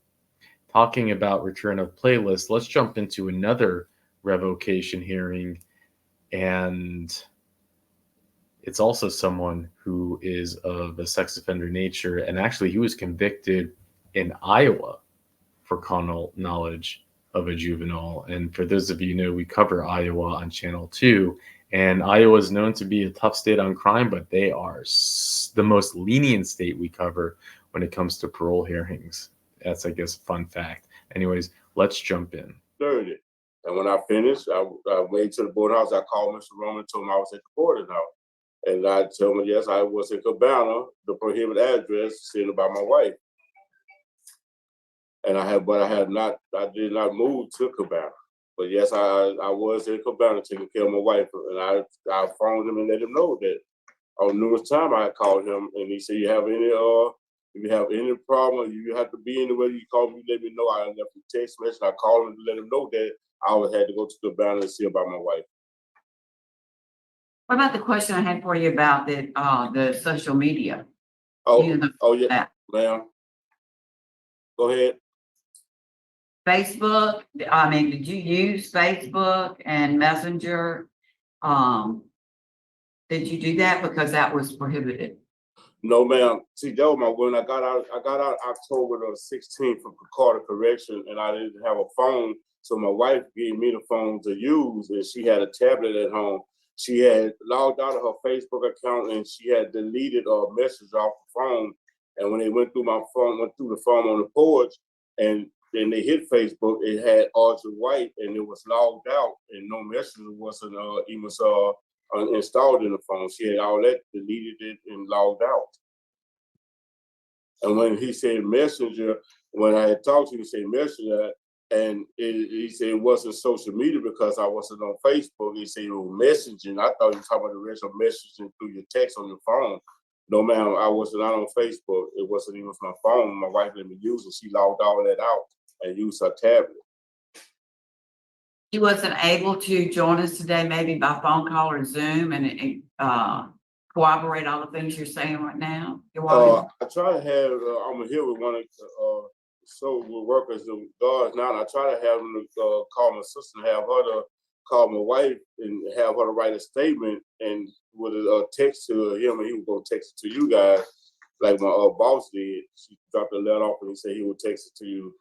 Talking about return of playlist, let's jump into another revocation hearing. And it's also someone who is of a sex offender nature. And actually, he was convicted in Iowa for carnal knowledge of a juvenile. And for those of you who know, we cover Iowa on Channel 2. And Iowa is known to be a tough state on crime, but they are the most lenient state we cover when it comes to parole hearings. That's, I guess, a fun fact. Anyways, let's jump in. 30. And when I finished, I went to the board house. I called Mr. Roman, told him I was at the boarding house. And I told him, yes, I was in Cabana, the prohibited address, sitting by my wife. And I did not move to Cabana. But yes, I was in Cabana taking care of my wife. And I phoned him and let him know that on numerous times I called him and he said, you have any If you have any problem, you have to be anywhere, you call me, let me know. I left a text message. I called him to let him know that I always had to go to the banner and see about my wife. What about the question I had for you about the social media? Oh, You know, oh yeah, that. ma'am. Go ahead. Facebook, I mean, did you use Facebook and Messenger? Did you do that? Because that was prohibited. No, ma'am. See, that was when I got out October the 16th for Carter Correction, and I didn't have a phone. So my wife gave me the phone to use, and she had a tablet at home. She had logged out of her Facebook account, and she had deleted a message off the phone. And when they went through the phone on the porch, and then they hit Facebook, it had Audrey White, and it was logged out, and no message wasn't even installed in the phone. She had all that, deleted it, and logged out. And when he said Messenger, when I had talked to him, he said Messenger, and he said it wasn't social media because I wasn't on Facebook. He said it was messaging. I thought he was talking about the rest of messaging through your text on your phone. No, ma'am, I was not on Facebook. It wasn't even my phone. My wife let me use it. She logged all that out and used her tablet. He wasn't able to join us today, maybe by phone call or Zoom, and corroborate all the things you're saying right now? I try to have, I'm here with one of social workers, the guards now, and I try to have them to call my sister and have her to call my wife and have her to write a statement and with a text to him, and he was going to text it to you guys, like my boss did. She dropped a letter off and he said he would text it to you.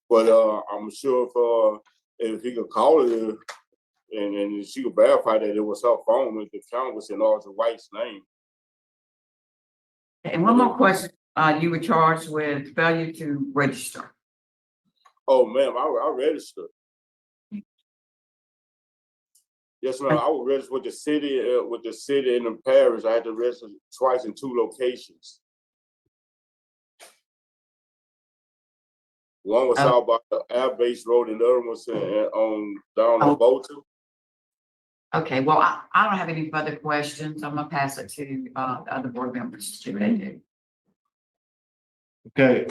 But I'm sure if he could call her and she could verify that it was her phone, with the account was in Audrey White's name. And one more question. You were charged with failure to register. Oh, ma'am, I registered. Yes, ma'am. I was registered with the city and the parish. I had to register twice in 2 locations. One was out by the Air Base Road, and the other was down in Bolton. Okay, well, I don't have any further questions. I'm gonna pass it to the other board members to do. Okay,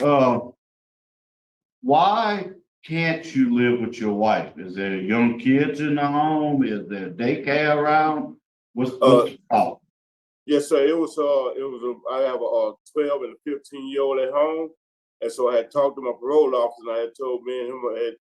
why can't you live with your wife? Is there young kids in the home? Is there daycare around? What's the problem? Yes, sir. I have a 12 and a 15-year-old at home. And so I had talked to my parole officer, and I had told me and him, I had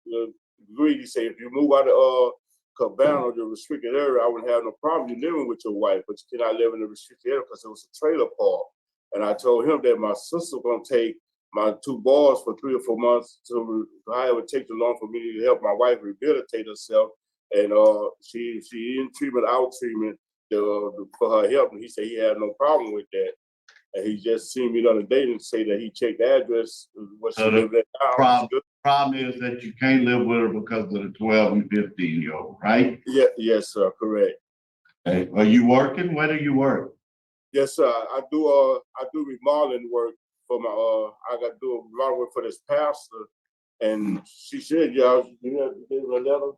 agreed. He said, if you move out of Cabana, the restricted area, I wouldn't have no problem you living with your wife, but you cannot live in the restricted area because it was a trailer park. And I told him that my sister was going to take my 2 boys for 3 or 4 months to however it take too long for me to help my wife rehabilitate herself. And she in treatment, out treatment for her help. And he said he had no problem with that. And he just seen me the other day and say that he checked the address. What she lived at now. Problem is that you can't live with her because of the 12 and 15-year-old, right? Yeah, yes, sir, correct. Okay. Are you working? Where do you work? Yes, sir. I do remodeling work for my I got to do a lot of work for this pastor. And she said, y'all, you have to give a letter.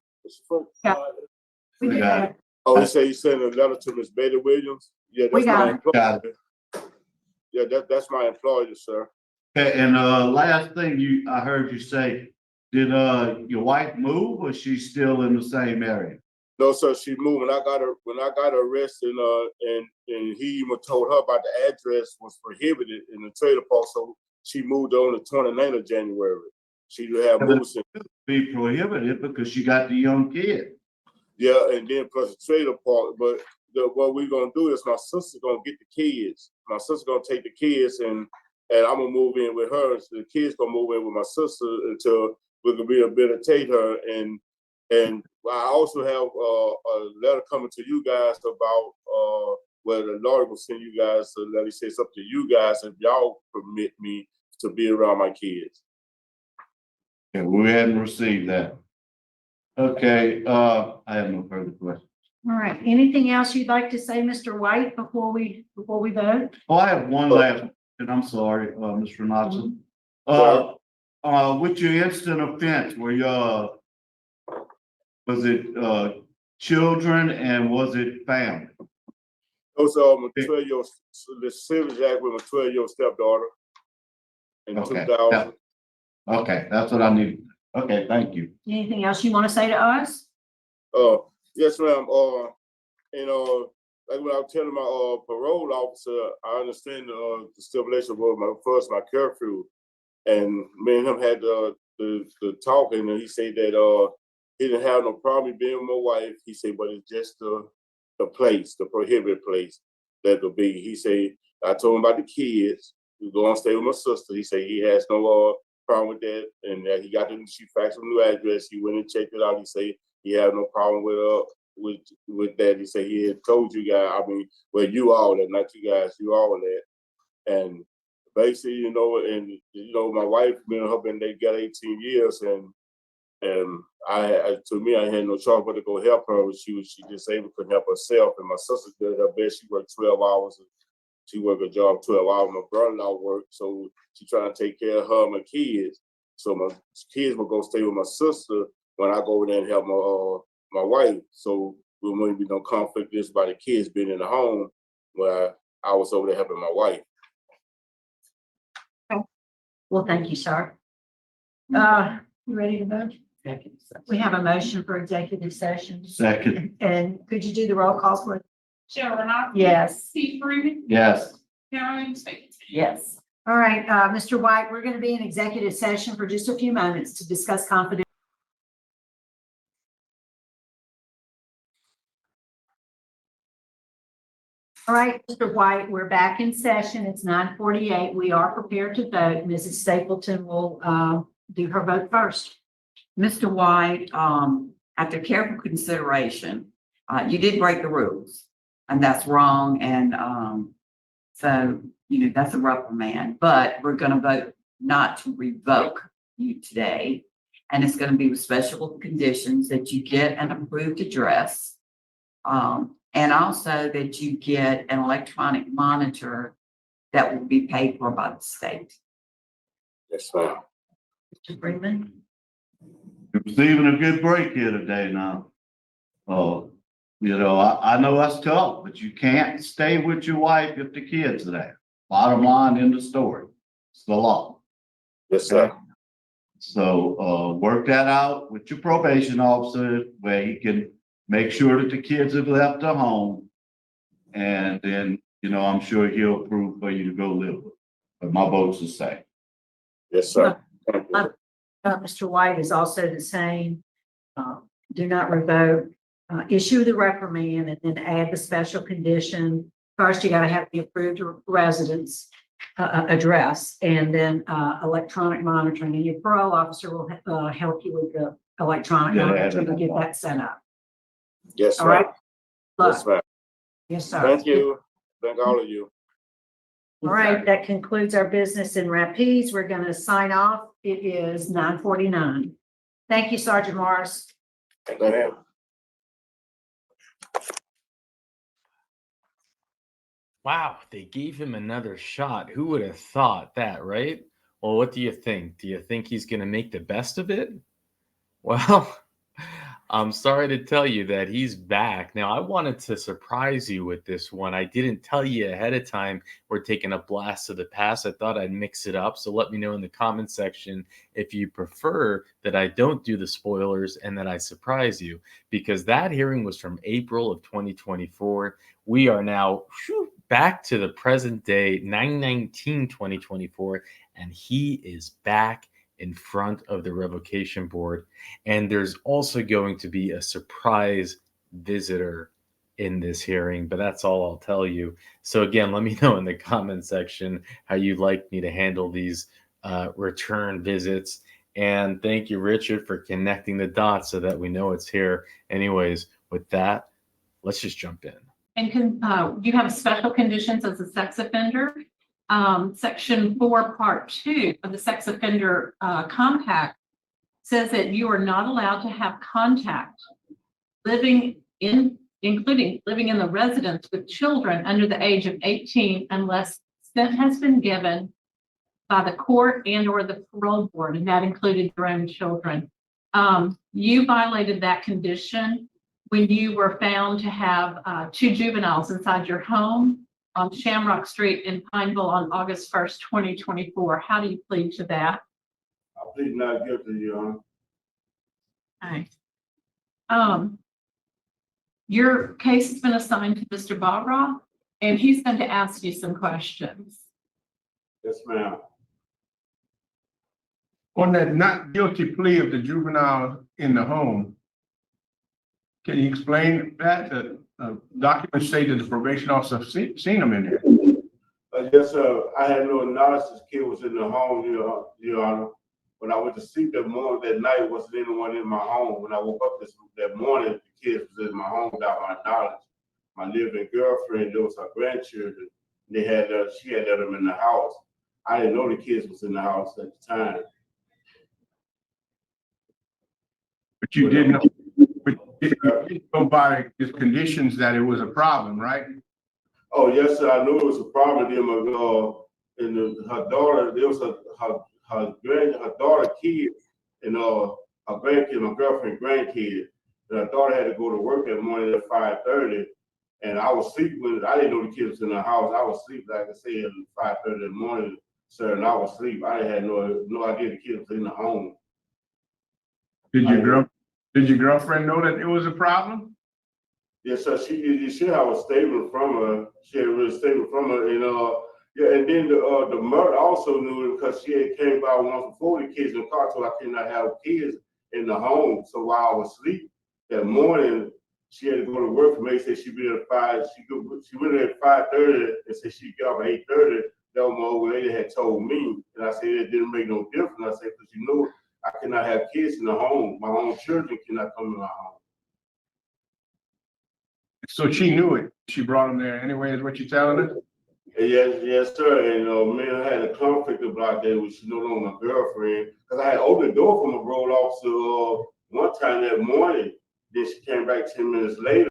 We got it. Oh, he said he sent a letter to Miss Betty Williams. Yeah, that's my employer. Yeah, that's my employer, sir. Okay, and last thing I heard you say, did your wife move or she's still in the same area? No, sir, she moved. When I got her arrested, and he even told her about the address was prohibited in the trailer park, so she moved on the 29th of January. She would have moved. Be prohibited because she got the young kid. Yeah, and then plus the trailer park. But what we're gonna do is my sister's gonna get the kids. My sister's gonna take the kids, and I'm gonna move in with her. So the kids gonna move in with my sister until we can rehabilitate her. And I also have a letter coming to you guys about where the lawyer will send you guys a letter. He says it's up to you guys if y'all permit me to be around my kids. Yeah, we hadn't received that. Okay, I have no further questions. All right. Anything else you'd like to say, Mr. White, before we vote? Oh, I have one last question. I'm sorry, Mr. Knotson. With your instant offense, was it children and was it family? Those my 12-year, the Civics Act with my 12-year stepdaughter in Okay. 2000. Okay, that's what I need. Okay, thank you. Anything else you want to say to us? Yes, ma'am. Like when I was telling my parole officer, I understand the stipulation of my curfew, and me and him had the talk, and he said that he didn't have no problem being with my wife. He said, but it's just the place, the prohibited place that will be. He said, I told him about the kids. We go and stay with my sister. He said he has no problem with that, and that he got the she faxed him a new address. He went and checked it out. He said he had no problem with that. He said he had told you guys. I mean, well, you all that, not you guys, you all that, and basically, my wife, me and her been together 18 years, and to me, I had no choice but to go help her. She disabled, couldn't help herself, and my sister did her best. She worked 12 hours. She worked a job 12 hours. My brother-in-law worked, so she trying to take care of her and my kids. So my kids will go stay with my sister when I go over there and help my wife. So there wouldn't be no conflict just by the kids being in the home where I was over there helping my wife. Well, thank you, sir. You ready to vote? We have a motion for executive session. Second. And could you do the roll call, please? Gerald W Yes. Steve Freeman, Yes. Carolyn Spence. Yes. All right, Mr. White, we're going to be in executive session for just a few moments to discuss confidential. All right, Mr. White, we're back in session. It's 9:48. We are prepared to vote. Mrs. Stapleton will do her vote first. Mr. White, after careful consideration, you did break the rules, and that's wrong. And so, that's a reprimand, but we're going to vote not to revoke you today. And it's going to be with special conditions that you get an approved address. And also that you get an electronic monitor that will be paid for by the state. Yes, ma'am. Mr. Freeman? You're receiving a good break here today now. I know that's tough, but you can't stay with your wife if the kids are there. Bottom line in the story. It's the law. Yes, sir. So work that out with your probation officer where he can make sure that the kids have left the home. And then, I'm sure he'll approve for you to go live with. But my vote's the same. Yes, sir. Mr. White is also the same. Do not revoke, issue the reprimand, and then add the special condition. First, you got to have the approved residence address, and then electronic monitoring. And your parole officer will help you with the electronic monitoring to get that set up. Yes, All ma'am. right. Yes, ma'am. Yes, sir. Thank you. Thank all of you. All right, that concludes our business in Rapides. We're going to sign off. It is 9:49. Thank you, Sergeant Morris. Thank you, ma'am. Wow, they gave him another shot. Who would have thought that, right? Well, what do you think? Do you think he's going to make the best of it? Well, I'm sorry to tell you that he's back. Now, I wanted to surprise you with this one. I didn't tell you ahead of time we're taking a blast of the past. I thought I'd mix it up. So let me know in the comment section if you prefer that I don't do the spoilers and that I surprise you, because that hearing was from April of 2024. We are now back to the present day, 9/19/2024, and he is back in front of the revocation board. And there's also going to be a surprise visitor in this hearing, but that's all I'll tell you. So again, let me know in the comment section how you'd like me to handle these return visits. And thank you, Richard, for connecting the dots so that we know it's here. Anyways, with that, let's just jump in. And you have special conditions as a sex offender. Section 4, Part 2 of the Sex Offender Compact says that you are not allowed to have contact including living in the residence with children under the age of 18 unless consent has been given by the court and or the parole board, and that included your own children. You violated that condition when you were found to have 2 juveniles inside your home on Shamrock Street in Pineville on August 1st, 2024. How do you plead to that? I plead not guilty, Your Honor. Okay. Your case has been assigned to Mr. Barra, and he's going to ask you some questions. Yes, ma'am. On that not guilty plea of the juvenile in the home, can you explain that? The documents say that the probation officer seen him in there. Yes, sir. I had no knowledge this kid was in the home, Your Honor. When I went to sleep that morning, that night, wasn't anyone in my home. When I woke up that morning, the kids was in my home without my knowledge. My living girlfriend, those her grandchildren, she had let them in the house. I didn't know the kids was in the house at the time. But you didn't know by his conditions that it was a problem, right? Oh, yes, sir. I knew it was a problem. Her daughter, there was her daughter kid and her grandkid, my girlfriend grandkid. And her daughter had to go to work that morning at 5:30. And I was asleep when I didn't know the kids was in the house. I was asleep, like I said, at 5:30 in the morning, sir, and I was asleep. I had no idea the kids was in the home. Did your girlfriend know that it was a problem? Yes, sir. She had a statement from her. She had a real statement from her, and and then the mother also knew it because she had came by once before the kids in the car, so I could not have kids in the home. So while I was asleep that morning, she had to go to work for me. Said she'd be there at 5. She went there at 5:30 and said she'd get off at 8:30. That was my old lady had told me, and I said it didn't make no difference. I said because I cannot have kids in the home. My own children cannot come in my home. So she knew it. She brought him there anyway, is what you're telling us? Yes, sir. And man, I had a conflict about that with she no longer my girlfriend because I had opened the door from a parole officer one time that morning. Then she came back 10 minutes later,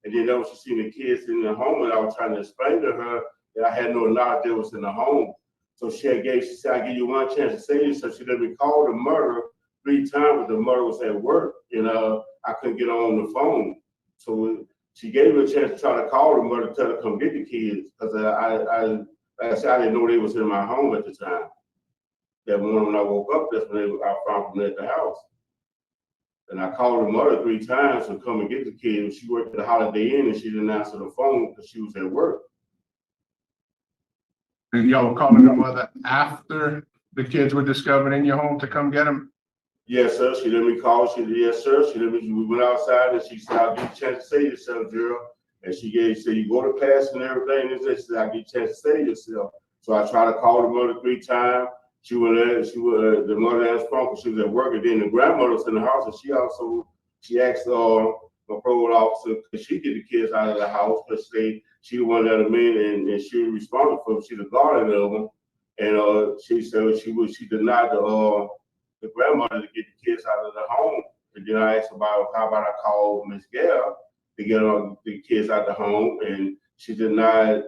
and then that was she seen the kids in the home, and I was trying to explain to her that I had no knowledge they was in the home. So she said, I give you one chance to say this. So she let me call the mother 3 times, but the mother was at work, and I couldn't get on the phone. So she gave me a chance to try to call the mother to tell her to come get the kids because like I said, I didn't know they was in my home at the time. That morning when I woke up, that's when I found them at the house. And I called the mother 3 times to come and get the kids. She worked at the Holiday Inn and she didn't answer the phone because she was at work. And y'all were calling the mother after the kids were discovered in your home to come get them? Yes, sir. She let me call. Yes, sir. We went outside and she said, I'll give you a chance to say yourself, Gerald. And she said, you go to class and everything. And she said, I'll give you a chance to say yourself. So I tried to call the mother 3 times. The mother answered the phone because she was at work. And then the grandmother was in the house. And she asked my parole officer, could she get the kids out of the house? Because she the one that let them in and she was responsible for them. She's the guardian of them. And she said she denied the grandmother to get the kids out of the home. And then I asked about how about I call Miss Gail to get the kids out of the home, and she denied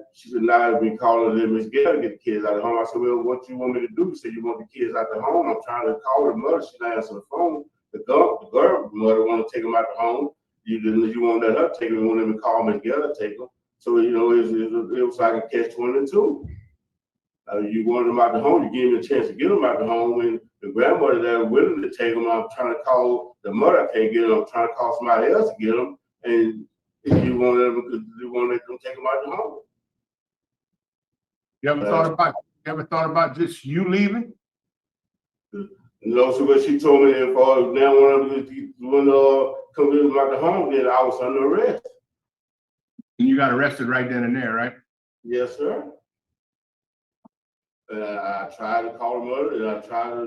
me calling them Miss Gail to get the kids out of the home. I said, well, what you want me to do? She said, you want the kids out of the home? I'm trying to call the mother. She not answering the phone. The girl mother want to take them out of the home. You won't let her take them. You want them to call Miss Gail to take them. So it was like a catch-22. You want them out the home, you give them a chance to get them out the home. When the grandmother that willing to take them, I'm trying to call the mother, I can't get them. I'm trying to call somebody else to get them. And you want to let them take them out the home. You ever thought about just you leaving? No, so what she told me, if now when come get them out the home, then I was under arrest. And you got arrested right then and there, right? Yes, sir. I tried to call the mother, and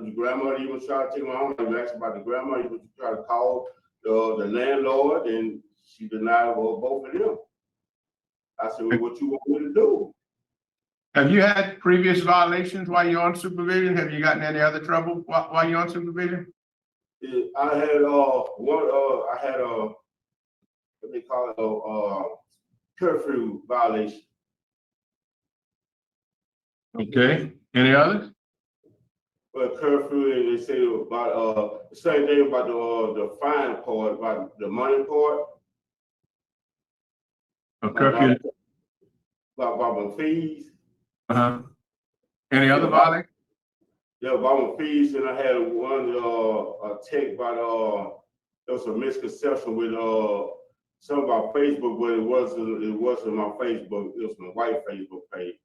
the grandmother even tried to take my home. I asked about the grandmother, even tried to call the landlord, and she denied both of them. I said, well, what you want me to do? Have you had previous violations while you're on supervision? Have you gotten any other trouble while you're on supervision? I had what they call it, curfew violation. Okay. Any others? Well, curfew, and they say about the same thing about the fine part, about the money part. A curfew? About my fees. Uh-huh. Any other violation? Yeah, about my fees, and I had one, a take about, there was a misconception with, something about Facebook, but it wasn't my Facebook, it was my wife's Facebook page.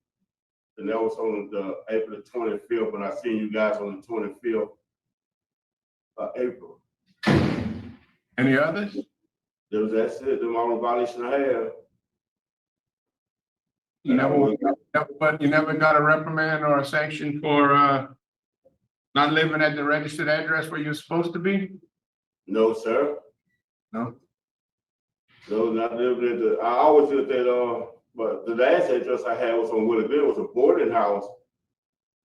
And that was on the April the 25th, when I seen you guys on the 25th of April. Any others? That's it, the only violation I have. But you never got a reprimand or a sanction for, not living at the registered address where you're supposed to be? No, sir. No? No, not living at the, I always lived at, but the last address I had was on Willow Glen, was a boarding house.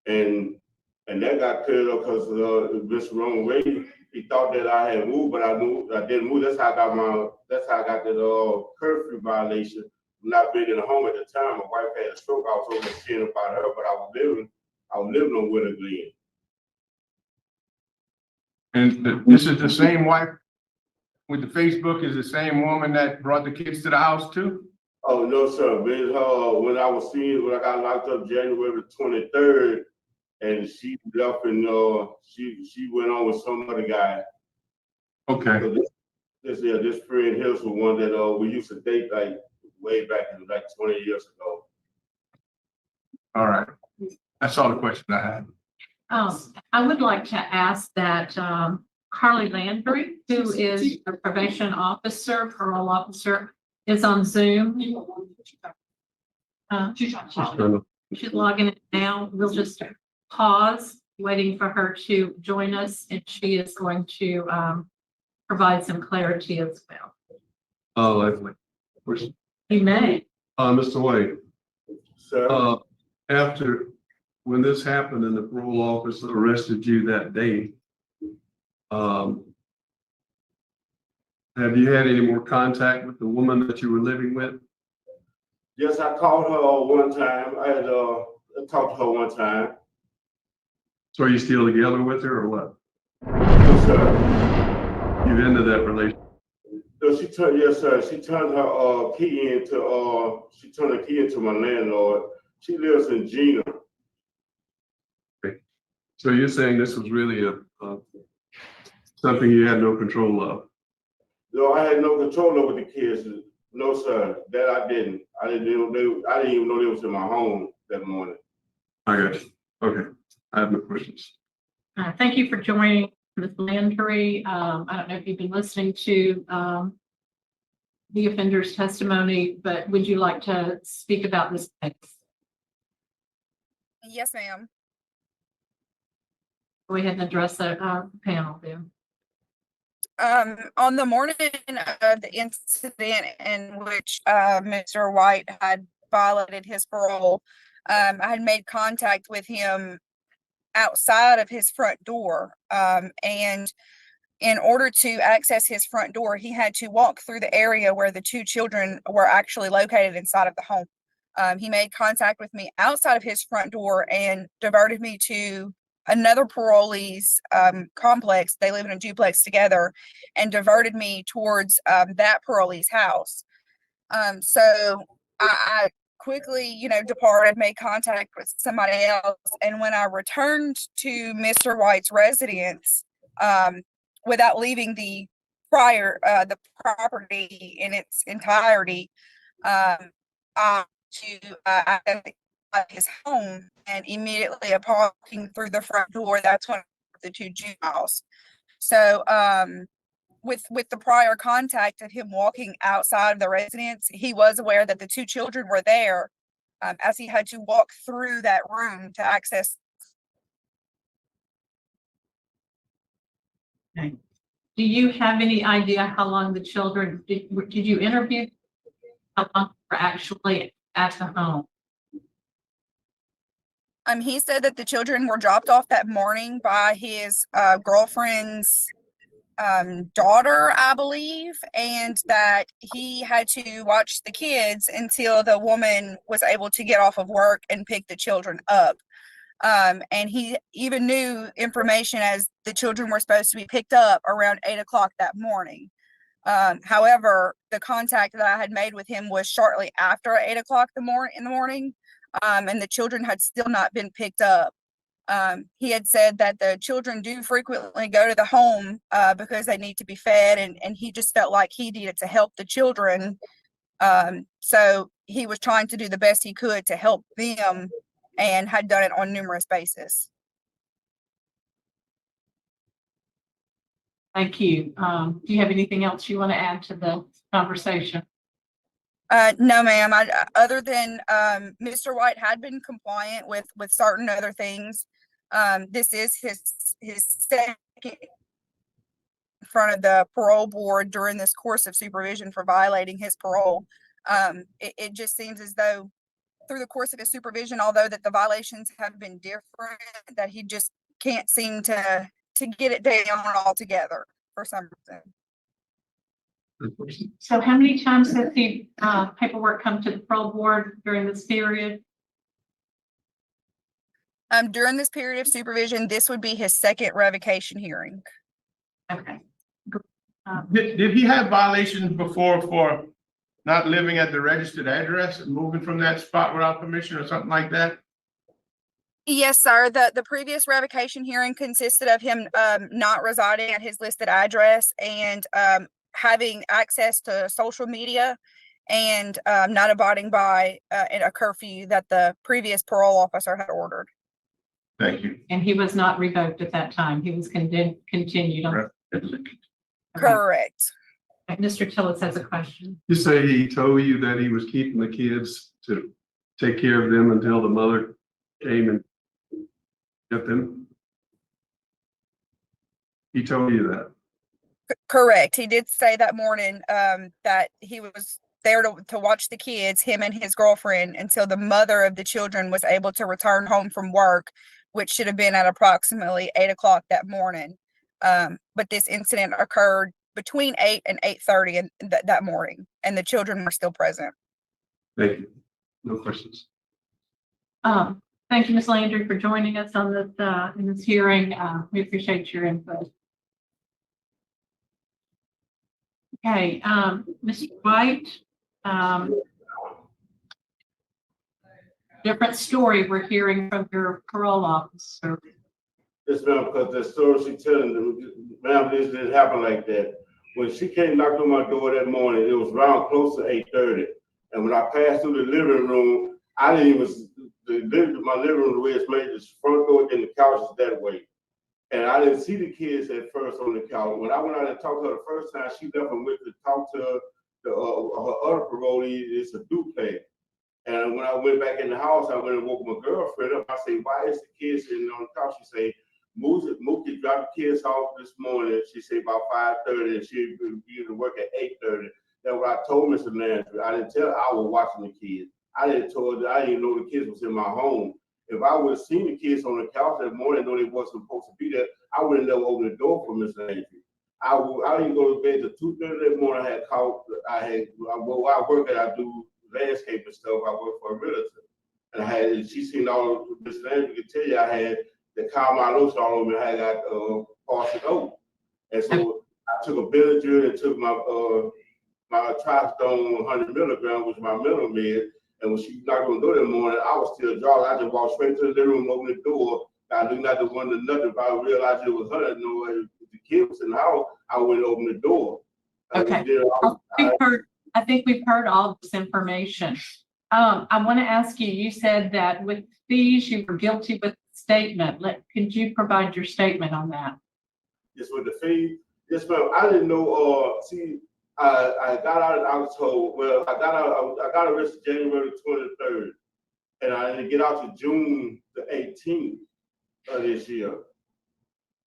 And that got cleared up because, Mr. Roman Wade, he thought that I had moved, but I didn't move. That's how I got that, curfew violation. Not being in the home at the time. My wife had a stroke. I was overseeing about her, but I was living on Willow Glen. And this is the same wife with the Facebook, is the same woman that brought the kids to the house too? Oh, no, sir. When I got locked up January 23rd, and she left and she went on with some other guy. Okay. So this friend here's the one that we used to date like way back in like 20 years ago. All right. That's all the question I had. I would like to ask that Carly Landry, who is a probation officer, parole officer, is on Zoom. She's logging in now. We'll just pause, waiting for her to join us, and she is going to provide some clarity as well. Oh, Leslie. You may. Mr. Wade. Sir. When this happened and the parole officer arrested you that day, have you had any more contact with the woman that you were living with? Yes, I called her one time. I had talked to her one time. So are you still together with her or what? Yes, sir. You've ended that relationship? So yes, sir. She turned her key into my landlord. She lives in Gina. Okay. So you're saying this was really something you had no control of? No, I had no control over the kids. No, sir. That I didn't. I didn't even know they was in my home that morning. I got you. Okay. I have no questions. Thank you for joining, Ms. Landry. I don't know if you've been listening to the offender's testimony, but would you like to speak about this case? Yes, ma'am. Go ahead and address the panel then. On the morning of the incident in which Mr. White had violated his parole, I had made contact with him outside of his front door. And in order to access his front door, he had to walk through the area where the two children were actually located inside of the home. He made contact with me outside of his front door and diverted me to another parolee's complex. They live in a duplex together, and diverted me towards that parolee's house. So I quickly, departed, made contact with somebody else. And when I returned to Mr. White's residence, without leaving the property in its entirety, I his home, and immediately upon walking through the front door, that's when the two juveniles. So with the prior contact of him walking outside of the residence, he was aware that the two children were there, as he had to walk through that room to access. Okay. Do you have any idea how long the children, did you interview how long they were actually at the home? He said that the children were dropped off that morning by his girlfriend's daughter, I believe, and that he had to watch the kids until the woman was able to get off of work and pick the children up. And he even knew information as the children were supposed to be picked up around 8 o'clock that morning. However, the contact that I had made with him was shortly after 8 o'clock in the morning, and the children had still not been picked up. He had said that the children do frequently go to the home because they need to be fed, and he just felt like he needed to help the children. So he was trying to do the best he could to help them and had done it on numerous bases. Thank you. Do you have anything else you want to add to the conversation? No, ma'am. Other than Mr. White had been compliant with certain other things. This is his second in front of the parole board during this course of supervision for violating his parole. It just seems as though through the course of his supervision, although that the violations have been different, that he just can't seem to get it down altogether for some reason. So how many times has the paperwork come to the parole board during this period? During this period of supervision, this would be his second revocation hearing. Okay. Did he have violations before for not living at the registered address and moving from that spot without permission or something like that? Yes, sir. The previous revocation hearing consisted of him not residing at his listed address and having access to social media and not abiding by a curfew that the previous parole officer had ordered. Thank you. And he was not revoked at that time. He was continued on. Okay. Correct. Mr. Tillis has a question. You say he told you that he was keeping the kids to take care of them until the mother came and get them? He told you that? Correct. He did say that morning that he was there to watch the kids, him and his girlfriend, until the mother of the children was able to return home from work, which should have been at approximately 8 o'clock that morning. But this incident occurred between 8 and 8:30 that morning, and the children were still present. Thank you. No questions. Thank you, Ms. Landry, for joining us on this in this hearing. We appreciate your input. Okay, Mr. White, different story we're hearing from your parole officer. Yes, ma'am, because the story she telling them, ma'am, this didn't happen like that. When she came knocked on my door that morning, it was around close to 8:30. And when I passed through the living room, I didn't even, my living room, the way it's made, this front door and the couch is that way. And I didn't see the kids at first on the couch. When I went out and talked to her the first time, she left and went to talk to her other parolee. It's a duplex. And when I went back in the house, I went and woke my girlfriend up. I said, why is the kids sitting on the couch? She said, Mookie dropped the kids off this morning. She said about 5:30, and she'd be to work at 8:30. That's what I told Mr. Landry. I didn't tell her I was watching the kids. I didn't know the kids was in my home. If I would have seen the kids on the couch that morning, though they wasn't supposed to be there, I would have never opened the door for Mr. Landry. I didn't go to bed till 2:30 that morning. Where I work at, I do landscaping stuff. I work for a realtor. And she seen all of Mr. Landry could tell you I had the Carmilos all over me. I got partial oak. And so I took a Benadryl and took my Triston 100 milligrams, which is my mental med. And when she knocked on the door that morning, I was still drunk. I just walked straight to the living room, opened the door. I looked at the one to nothing. If I realized it was her, if the kid was in the house, I went and opened the door. Okay. I think we've heard all this information. I want to ask you, you said that with fees, you were guilty with the statement. Could you provide your statement on that? Yes, with the fee. Yes, ma'am. I didn't know, I got out, I was told, I got arrested January 23rd, and I didn't get out to June the 18th of this year.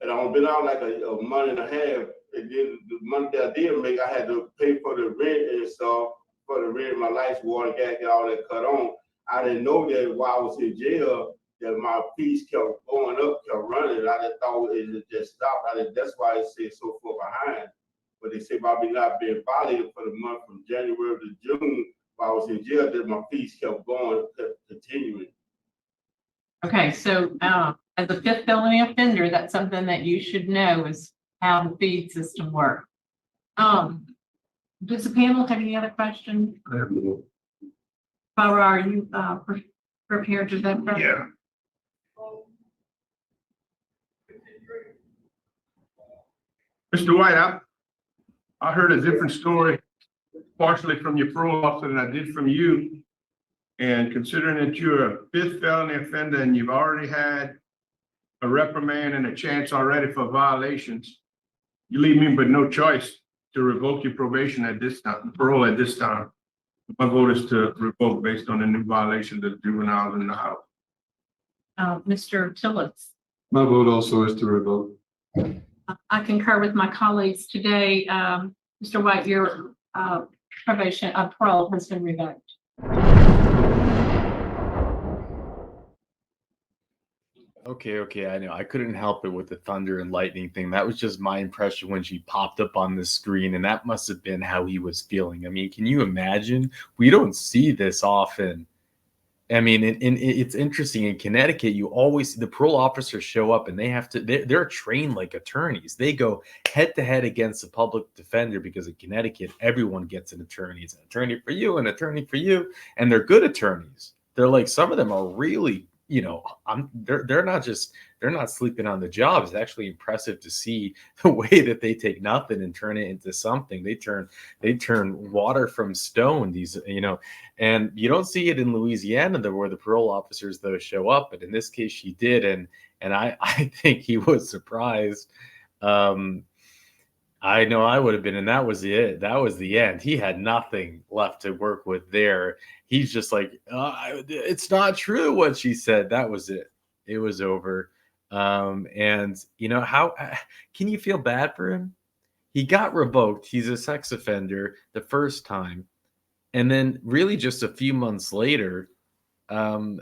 And I've been out like a month and a half, and then the money that I did make, I had to pay for the rent and stuff, for the rent, my lights, water, gas, get all that cut on. I didn't know that while I was in jail, that my fees kept going up, kept running. I just thought it just stopped. That's why it said so far behind. But they say about me not being violated for the month from January to June while I was in jail, that my fees kept going, kept continuing. Okay, so as a fifth felony offender, that's something that you should know is how the fee system works. Does the panel have any other questions? I have no. Barbara, are you prepared to then? Yeah. Mr. White, I heard a different story, partially from your parole officer than I did from you. And considering that you're a 5th felony offender and you've already had a reprimand and a chance already for violations, you leave me with no choice to revoke your probation at this time, parole at this time. My vote is to revoke based on the new violations of juveniles in the house. Mr. Tillotson. My vote also is to revoke. I concur with my colleagues today. Mr. White, your probation, parole has been revoked. Okay, I know. I couldn't help it with the thunder and lightning thing. That was just my impression when she popped up on the screen, and that must have been how he was feeling. I mean, can you imagine? We don't see this often. I mean, it's interesting. In Connecticut, you always see the parole officers show up, and they have to. They're trained like attorneys. They go head to head against the public defender because in Connecticut, everyone gets an attorney. It's an attorney for you, an attorney for you, and they're good attorneys. They're like, some of them are really, you know, they're not sleeping on the job. It's actually impressive to see the way that they take nothing and turn it into something. They turn water from stone, these, you know, and you don't see it in Louisiana where the parole officers though show up, but in this case she did, and I think he was surprised. I know I would have been, and that was it. That was the end. He had nothing left to work with there. He's just like, it's not true what she said. That was it. It was over. And you know, how can you feel bad for him? He got revoked. He's a sex offender the first time. And then really just a few months later, 5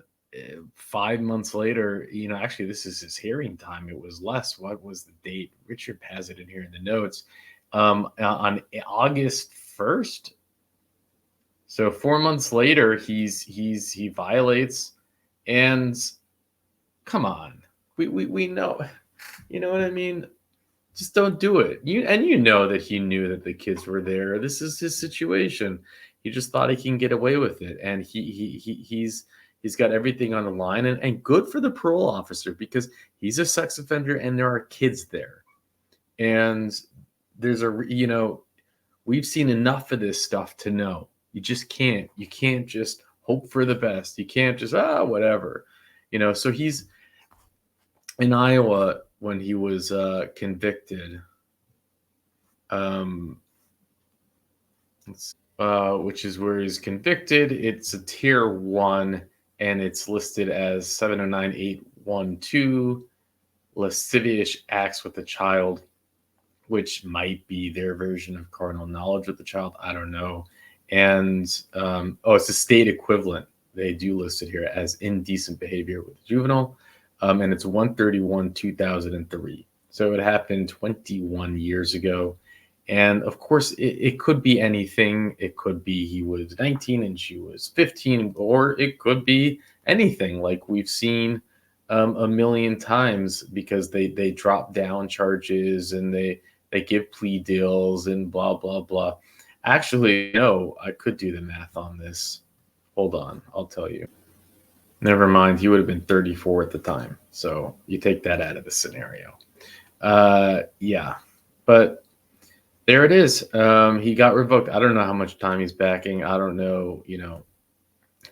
months later, you know, actually this is his hearing time. It was less. What was the date? Richard has it in here in the notes. On August 1st. So 4 months later, he violates, and come on, we know, you know what I mean? Just don't do it. You know that he knew that the kids were there. This is his situation. He just thought he can get away with it, and he's got everything on the line, and good for the parole officer because he's a sex offender and there are kids there, and there's we've seen enough of this stuff to know you can't just hope for the best. You can't just whatever, you know. So he's in Iowa when he was convicted, which is where he's convicted. It's a tier 1, and it's listed as 709812, lascivious acts with a child, which might be their version of carnal knowledge with the child. I don't know. And it's a state equivalent. They do list it here as indecent behavior with a juvenile. And it's 131/2003. So it happened 21 years ago. And of course, it could be anything. It could be he was 19 and she was 15, or it could be anything like we've seen a million times, because they drop down charges and they give plea deals and blah, blah, blah. Actually, no, I could do the math on this. Hold on, I'll tell you. Never mind, he would have been 34 at the time. So you take that out of the scenario. Yeah, but there it is. He got revoked. I don't know how much time he's backing. I don't know, you know,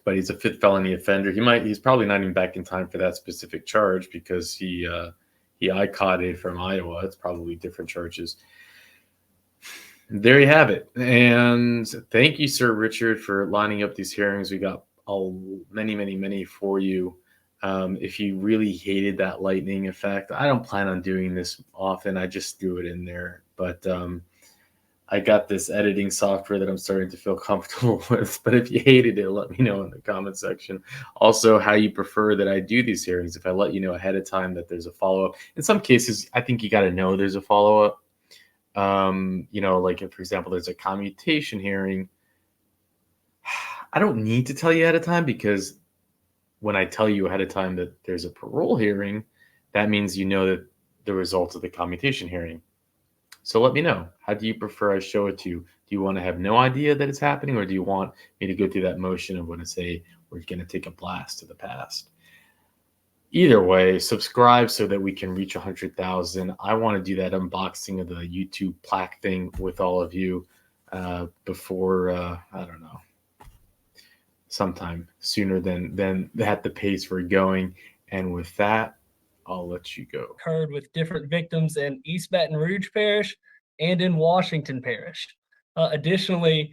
but he's a 5th felony offender. He's probably not even back in time for that specific charge because he ICODed from Iowa. It's probably different charges. There you have it. And thank you, Sir Richard, for lining up these hearings. We got many for you. If you really hated that lightning effect, I don't plan on doing this often. I just threw it in there. But I got this editing software that I'm starting to feel comfortable with. But if you hated it, let me know in the comment section. Also, how you prefer that I do these hearings. If I let you know ahead of time that there's a follow-up. In some cases, I think you got to know there's a follow-up. You know, like if, for example, there's a commutation hearing, I don't need to tell you ahead of time, because when I tell you ahead of time that there's a parole hearing, that means you know that the results of the commutation hearing. So let me know. How do you prefer I show it to you? Do you want to have no idea that it's happening, or do you want me to go through that motion of when I say we're going to take a blast to the past? Either way, subscribe so that we can reach 100,000. I want to do that unboxing of the YouTube plaque thing with all of you before, I don't know, sometime sooner than at the pace we're going. And with that, I'll let you go. Occurred with different victims in East Baton Rouge Parish and in Washington Parish. Additionally,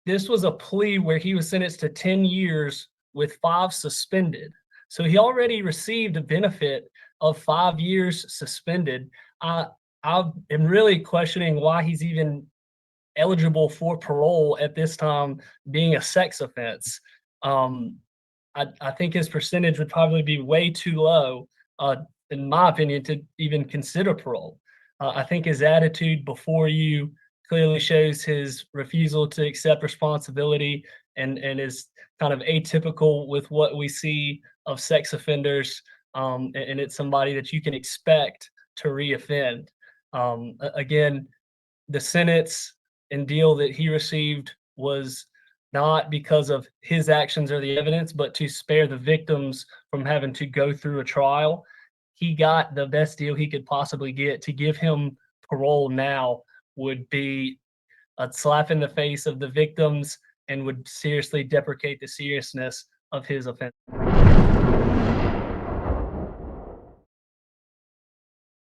this was a plea where he was sentenced to 10 years with 5 suspended. So he already received a benefit of 5 years suspended. I am really questioning why he's even eligible for parole at this time, being a sex offense. I think his percentage would probably be way too low, in my opinion, to even consider parole. I think his attitude before you clearly shows his refusal to accept responsibility and is kind of atypical with what we see of sex offenders. And it's somebody that you can expect to reoffend. Again, the sentence and deal that he received was not because of his actions or the evidence, but to spare the victims from having to go through a trial. He got the best deal he could possibly get. To give him parole now would be a slap in the face of the victims and would seriously deprecate the seriousness of his offense.